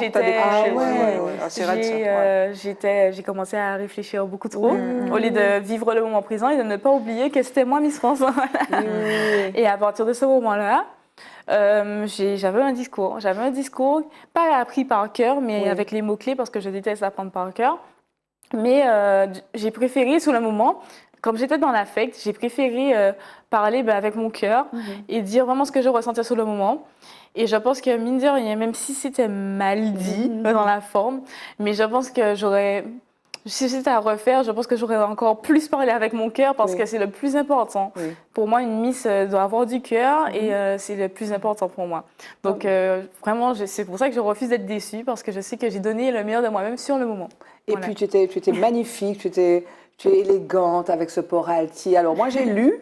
j'ai commencé à réfléchir beaucoup trop, au lieu de vivre le moment présent et de ne pas oublier que c'était moi Miss France. Et à partir de ce moment-là, j'avais un discours, pas appris par cœur, mais avec les mots-clés, parce que je déteste apprendre par cœur. Mais j'ai préféré, sur le moment, comme j'étais dans l'affect, j'ai préféré parler avec mon cœur et dire vraiment ce que je ressentais sur le moment. Et je pense que, mine de rien, même si c'était mal dit dans la forme, mais je pense que si c'était à refaire, je pense que j'aurais encore plus parlé avec mon cœur, parce que c'est le plus important. Pour moi, une Miss doit avoir du cœur, et c'est le plus important pour moi. Donc vraiment, c'est pour ça que je refuse d'être déçue, parce que je sais que j'ai donné le meilleur de moi-même sur le moment. Et puis tu étais magnifique, tu es élégante avec ce port alti. Alors moi j'ai lu,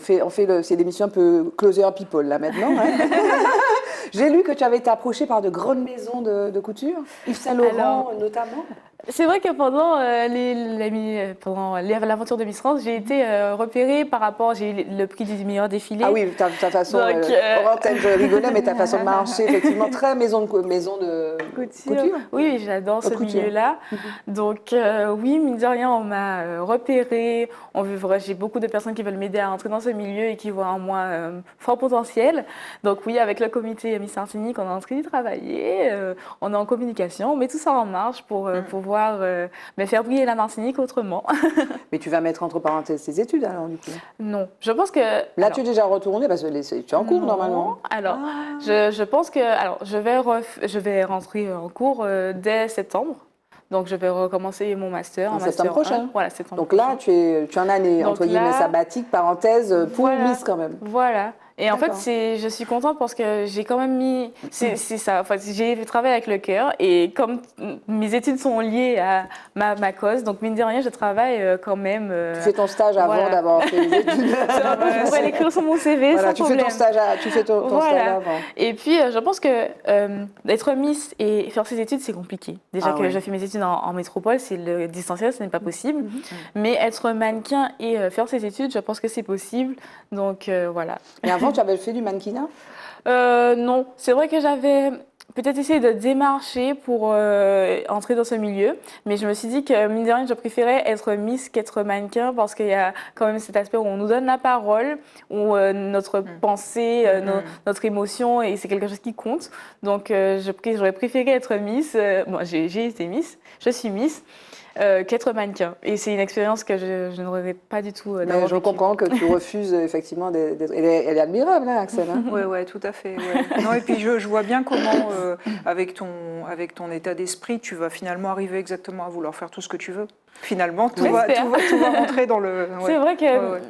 c'est l'émission un peu Closer People là maintenant. Hein. J'ai lu que tu avais été approchée par de grandes maisons de couture, Yves Saint Laurent notamment. C'est vrai que pendant l'aventure de Miss France, j'ai été repérée j'ai eu le prix du meilleur défilé. Ah oui, ta façon, je rigolais, mais ta façon de marcher, effectivement, très maison de couture. Oui, j'adore ce milieu-là. Donc oui, mine de rien, on m'a repérée. J'ai beaucoup de personnes qui veulent m'aider à entrer dans ce milieu et qui voient en moi fort potentiel. Donc oui, avec le comité Miss Martinique, on est en train d'y travailler, on est en communication, on met tout ça en marche pour pouvoir faire briller la Martinique autrement. Mais tu vas mettre entre parenthèses tes études alors du coup? Non, je pense que... Là tu es déjà retournée parce que tu es en cours normalement. Alors, je pense que je vais rentrer en cours dès septembre. Donc je vais recommencer mon master en septembre prochain. Voilà, septembre Donc prochain. Là tu es en année entre guillemets sabbatique, parenthèse pour Miss quand même. Voilà. Et en fait, je suis contente parce que j'ai quand même mis... C'est ça, en fait, j'ai travaillé avec le cœur, et comme mes études sont liées à ma cause, donc mine de rien, je travaille quand même... Tu fais ton stage avant d'avoir fait les études. Je pourrais l'écrire sur mon CV sans problème. Tu fais ton stage avant. Et puis, je pense que d'être Miss et faire ses études, c'est compliqué. Déjà je fais mes études en métropole, c'est le distanciel, ce n'est pas possible. Mais être mannequin et faire ses études, je pense que c'est possible. Donc, voilà. Et avant, tu avais fait du mannequinat? Non, c'est vrai que j'avais peut-être essayé de démarcher pour entrer dans ce milieu, mais je me suis dit que, mine de rien, je préférais être Miss qu'être mannequin, parce qu'il y a quand même cet aspect où on nous donne la parole, où notre pensée, notre émotion, et c'est quelque chose qui compte. Donc j'aurais préféré être Miss, j'ai été Miss, je suis Miss, qu'être mannequin. Et c'est une expérience que je n'aurais pas du tout d'avoir. Je comprends que tu refuses effectivement d'être... Elle est admirable, hein, Axel. Hein. Oui, tout à fait. Ouais. Non, et puis je vois bien comment, avec ton état d'esprit, tu vas finalement arriver exactement à vouloir faire tout ce que tu veux. Finalement, tout va rentrer dans le... Ouais. C'est vrai que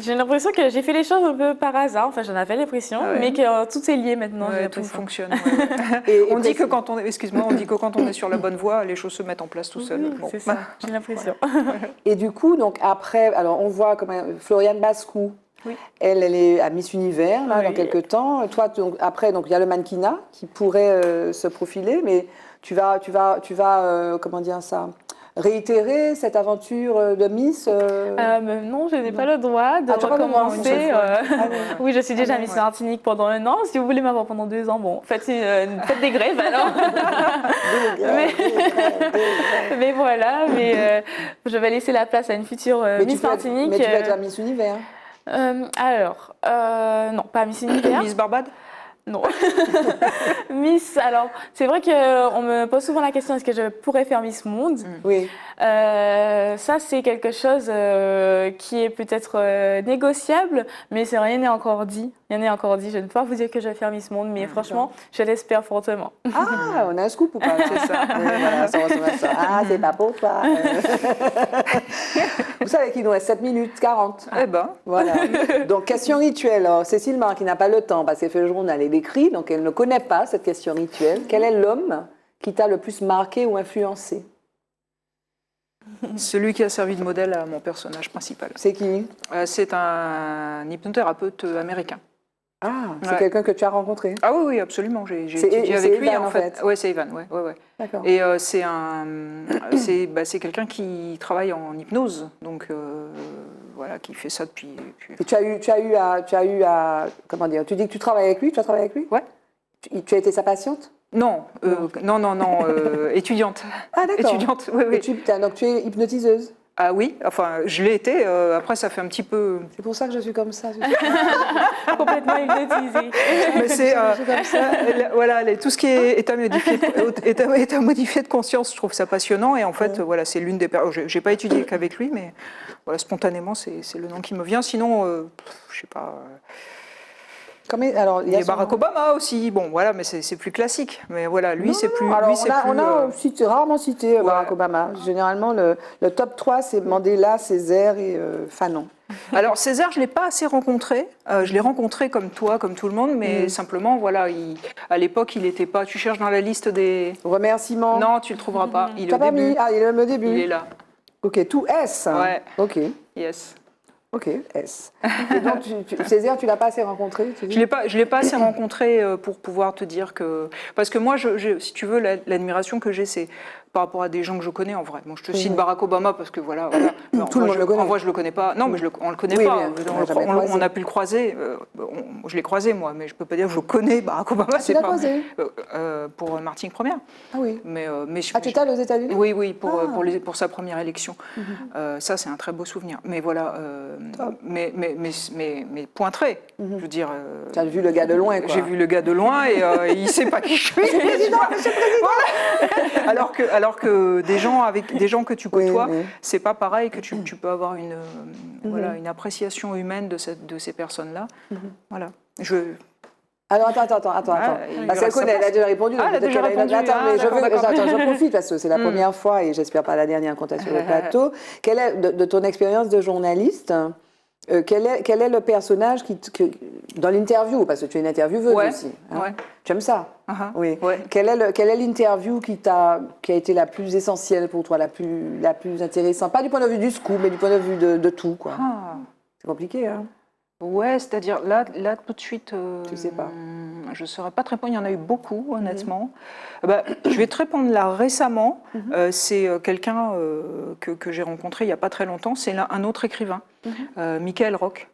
j'ai l'impression que j'ai fait les choses un peu par hasard. Enfin, j'en avais l'impression, mais que tout est lié maintenant. Tout fonctionne. Ouais. On dit que quand on est sur la bonne voie, les choses se mettent en place tout seul. Oui, c'est ça. J'ai l'impression. Et du coup, donc après, alors on voit Floriane Bascou. Oui. Elle est à Miss Univers là, dans quelques temps. Toi, après, il y a le mannequinat qui pourrait se profiler, mais tu vas comment dire ça, réitérer cette aventure de Miss Non, je n'ai pas le droit de recommencer. Oui, je suis déjà Miss Martinique pendant 1 an. Si vous voulez m'avoir pendant 2 ans, bon, faites des grèves alors. Mais voilà, je vais laisser la place à une future Miss Martinique. Mais tu vas être la Miss Univers. Non, pas Miss Univers. Miss Barbade? Non. Miss, alors, c'est vrai qu'on me pose souvent la question, est-ce que je pourrais faire Miss Monde? Oui. Ça, c'est quelque chose qui est peut-être négociable, mais rien n'est encore dit. Rien n'est encore dit. Je ne peux pas vous dire que je vais faire Miss Monde, mais franchement, je l'espère fortement. Ah, on a un scoop ou pas? C'est ça. Oui, voilà, ça. Ah, c'est pas pour toi. Vous savez qu'il nous reste 7 minutes 40. Eh ben. Voilà. Donc, question rituelle. Alors, Cécile Marc, qui n'a pas le temps parce qu'elle fait le journal et l'écrit, donc elle ne connaît pas cette question rituelle. Quel est l'homme qui t'a le plus marqué ou influencé? Celui qui a servi de modèle à mon personnage principal. C'est qui? C'est un hypnothérapeute américain. Ah, c'est quelqu'un que tu as rencontré? Ah oui, absolument. J'ai étudié avec lui Evan, en fait. Oui, c'est Evan, ouais. D'accord. Et c'est quelqu'un qui travaille en hypnose, donc voilà, qui fait ça depuis. Et tu as eu à comment dire? Tu dis que tu travailles avec lui? Tu as travaillé avec lui? Ouais. Tu as été sa patiente? Non, étudiante. Ah d'accord. Étudiante, oui. Donc tu es hypnotiseuse? Ah oui, enfin je l'ai été, après ça fait un petit peu... C'est pour ça que je suis comme ça. Complètement hypnotisée. Mais c'est comme ça. Voilà, tout ce qui est état modifié de conscience, je trouve ça passionnant et en fait voilà, c'est l'une des... J'ai pas étudié qu'avec lui, mais voilà, spontanément c'est le nom qui me vient, sinon je sais pas... Alors, il y a Barack Obama aussi, bon voilà, mais c'est plus classique. Mais voilà, lui c'est plus. Alors, on a rarement cité Barack Obama. Généralement, le top 3, c'est Mandela, Césaire et Fanon. Alors Césaire, je ne l'ai pas assez rencontré. Je l'ai rencontré comme toi, comme tout le monde, mais simplement, voilà, à l'époque, il n'était pas. Tu cherches dans la liste des. Remerciements. Non, tu ne le trouveras pas. Il est au pas début. mis. Ah, il est même au début. Il est là. Ok, tout S. Ouais. Ok. Yes. Ok, S. Et donc, Césaire, tu ne l'as pas assez rencontré? Je l'ai pas assez rencontré pour pouvoir te dire que... Parce que moi, si tu veux, l'admiration que j'ai, c'est par rapport à des gens que je connais en vrai. Moi, je te cite Barack Obama parce que voilà. Tout le monde le connaît. En vrai, je le connais pas. Non, mais on le connaît pas. On a pu le croiser. Je l'ai croisé, moi, mais je peux pas dire que je connais Barack Obama. Tu l'as croisé pour Martinique première. Ah oui. Mais tu étais aux États-Unis? Oui, pour sa première élection. Ça, c'est un très beau souvenir. Mais voilà... mais pointré, je veux dire... tu as vu le gars de loin, quoi. J'ai vu le gars de loin et il ne sait pas qui je suis. Monsieur le Président, Monsieur le Président. Voilà. Alors que des gens que tu côtoies, c'est pas pareil, que tu peux avoir une appréciation humaine de ces personnes-là. Voilà. Alors attends. Parce qu'elle connaît, elle a déjà répondu. Elle a déjà répondu. Je profite parce que c'est la première fois et j'espère pas la dernière qu'on t'a sur le plateau. Quelle est, de ton expérience de journaliste, quel est le personnage dans l'interview, parce que tu es une intervieweuse aussi. Hein, tu aimes ça? Oui. Ouais. Quelle est l'interview qui a été la plus essentielle pour toi, la plus intéressante? Pas du point de vue du scoop, mais du point de vue de tout, quoi. C'est compliqué, hein? Ouais, c'est-à-dire là tout de suite, tu sais pas. Je ne saurais pas te répondre, il y en a eu beaucoup, honnêtement. Je vais te répondre là récemment, c'est quelqu'un que j'ai rencontré il n'y a pas très longtemps, c'est un autre écrivain, Michael Roch,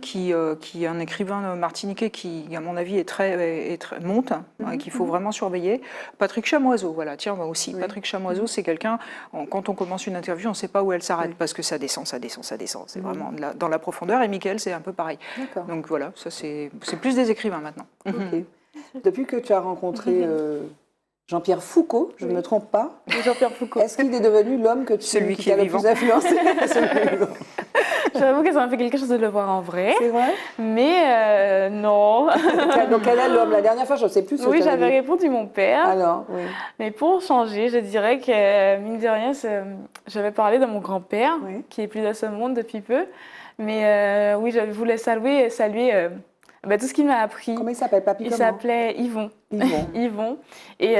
qui est un écrivain martiniquais qui, à mon avis, est très monte, qu'il faut vraiment surveiller. Patrick Chamoiseau, voilà, tiens, moi aussi. Patrick Chamoiseau, c'est quelqu'un, quand on commence une interview, on ne sait pas où elle s'arrête, parce que ça descend. C'est vraiment dans la profondeur, et Michael, c'est un peu pareil. Donc voilà, ça c'est plus des écrivains maintenant. Depuis que tu as rencontré Jean-Pierre Foucault, je ne me trompe pas. Jean-Pierre Foucault. Est-ce qu'il est devenu l'homme qui t'a le plus influencé? J'avoue que ça m'a fait quelque chose de le voir en vrai. C'est vrai? Mais non. Donc quel est l'homme? La dernière fois, je ne sais plus ce que Oui, j'avais répondu mon père. Alors, oui. Mais pour changer, je dirais que, mine de rien, j'avais parlé de mon grand-père, qui est plus de ce monde depuis peu. Mais oui, je voulais saluer Tout ce qu'il m'a appris. Comment il s'appelle, papy? Il s'appelait Yvon. Yvon. Yvon. Et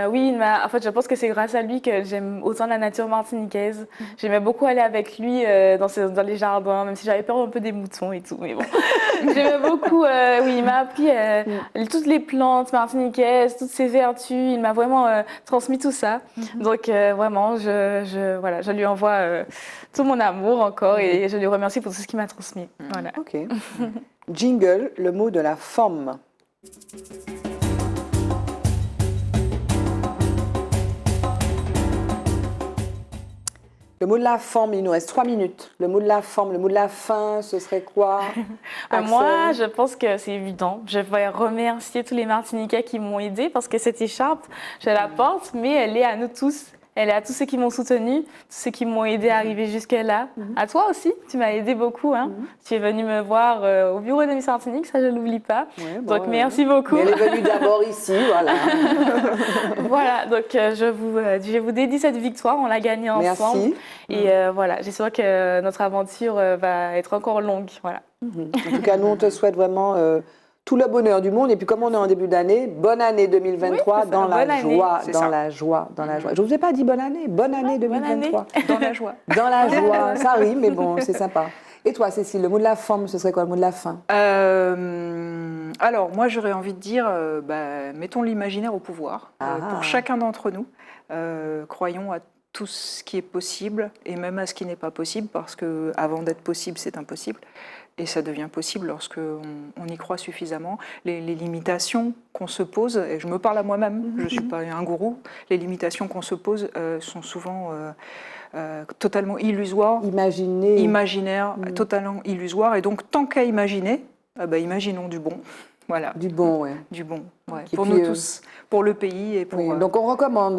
oui, en fait, je pense que c'est grâce à lui que j'aime autant la nature martiniquaise. J'aimais beaucoup aller avec lui dans les jardins, même si j'avais peur un peu des moutons et tout. Mais bon, j'aimais beaucoup. Oui, il m'a appris toutes les plantes martiniquaises, toutes ses vertus. Il m'a vraiment transmis tout ça. Donc vraiment, je lui envoie tout mon amour encore et je lui remercie pour tout ce qu'il m'a transmis. Voilà. Ok. Jingle, le mot de la femme. Le mot de la forme, il nous reste 3 minutes. Le mot de la forme, le mot de la fin, ce serait quoi? Moi, je pense que c'est évident. Je vais remercier tous les Martiniquais qui m'ont aidée parce que cette écharpe, je la porte, mais elle est à nous tous. Elle est à tous ceux qui m'ont soutenue, tous ceux qui m'ont aidée à arriver jusque-là. À toi aussi, tu m'as aidé beaucoup. Hein. Tu es venue me voir au bureau de Miss Martinique, ça je ne l'oublie pas. Ouais, donc merci beaucoup. Mais elle est venue d'abord ici, voilà. Voilà, donc je vous dédie cette victoire, on l'a gagnée ensemble. Merci. Et voilà, j'espère que notre aventure va être encore longue. Voilà. En tout cas, nous, on te souhaite vraiment tout le bonheur du monde. Et puis, comme on est en début d'année, bonne année 2023, oui, dans la joie, dans la joie, dans la joie. Je ne vous ai pas dit bonne année 2023. Bonne année. Dans la joie. Dans la joie, ça rime, mais bon, c'est sympa. Et toi, Cécile, le mot de la forme, ce serait quoi le mot de la fin? Alors, moi, j'aurais envie de dire, mettons l'imaginaire au pouvoir. Pour chacun d'entre nous, croyons à tout ce qui est possible et même à ce qui n'est pas possible, parce qu'avant d'être possible, c'est impossible. Et ça devient possible lorsqu'on y croit suffisamment. Les limitations qu'on se pose, et je me parle à moi-même, je ne suis pas un gourou, les limitations qu'on se pose sont souvent totalement illusoires, imaginaires, totalement illusoires. Et donc, tant qu'à imaginer, imaginons du bon. Voilà. Du bon, oui. Du bon, ouais. Pour nous tous, pour le pays et pour... Oui, donc on recommande,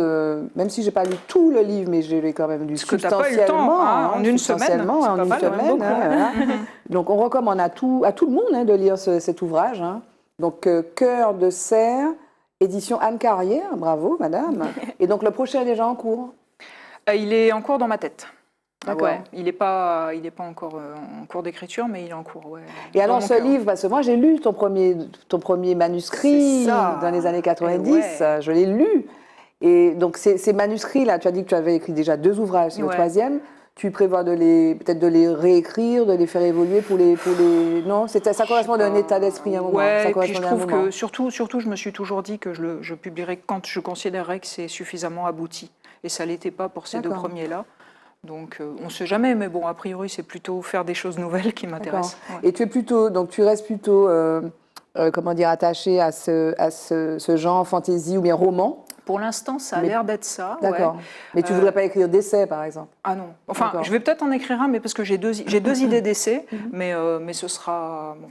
même si je n'ai pas lu tout le livre, mais je l'ai quand même lu substantiellement. Tu n'as pas eu le temps, en une semaine. En une semaine. Voilà. Donc on recommande à tout le monde de lire cet ouvrage. Donc Cœur de cerf, édition Anne Carrière, bravo madame. Et donc le prochain est déjà en cours? Il est en cours dans ma tête. D'accord. Ouais, il n'est pas encore en cours d'écriture, mais il est en cours. Ouais, et alors ce livre, parce que moi j'ai lu ton premier manuscrit dans les années 90, ouais. Je l'ai lu. Et donc ces manuscrits-là, tu as dit que tu avais écrit déjà 2 ouvrages, c'est le 3e. Tu prévois peut-être de les réécrire, de les faire évoluer pour les... Non, ça correspond à un état d'esprit à un moment. Ouais, et puis je trouve que surtout, je me suis toujours dit que je publierais quand je considérerais que c'est suffisamment abouti. Et ça ne l'était pas pour ces 2 premiers-là. Donc, on ne sait jamais, mais bon, a priori, c'est plutôt faire des choses nouvelles qui m'intéressent. Ouais. Et tu restes plutôt, attaché à ce genre fantasy ou bien roman? Pour l'instant, ça a l'air d'être ça. D'accord. Ouais. Mais tu ne voudrais pas écrire d'essai, par exemple? Ah non. Enfin, je vais peut-être en écrire un, mais parce que j'ai deux idées d'essai, mais ce sera... Bon,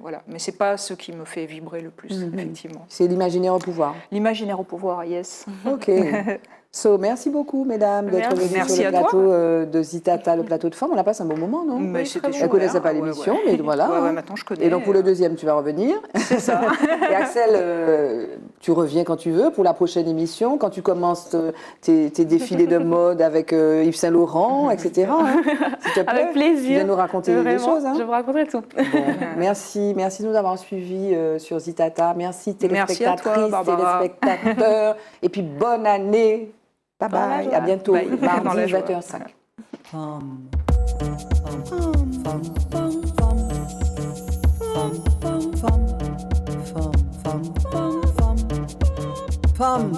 voilà. Mais ce n'est pas ce qui me fait vibrer le plus, effectivement. C'est l'imaginaire au pouvoir? L'imaginaire au pouvoir, yes. Ok. Merci beaucoup, mesdames, d'être venues sur le plateau de Zitata, le plateau de forme. On a passé un bon moment, non? Mais elle ne connaissait pas l'émission, mais voilà. Ouais, maintenant je connais. Et donc pour le 2e, tu vas revenir. C'est ça. Et Axel, tu reviens quand tu veux pour la prochaine émission, quand tu commences tes défilés de mode avec Yves Saint Laurent, etc. S'il te plaît. Avec plaisir. Tu viens nous raconter des choses. Je vous raconterai tout. Bon, merci de nous avoir suivis sur Zitata. Merci téléspectatrices, téléspectateurs. Et puis bonne année. Bye bye, à bientôt, mardi 21h05. Femme.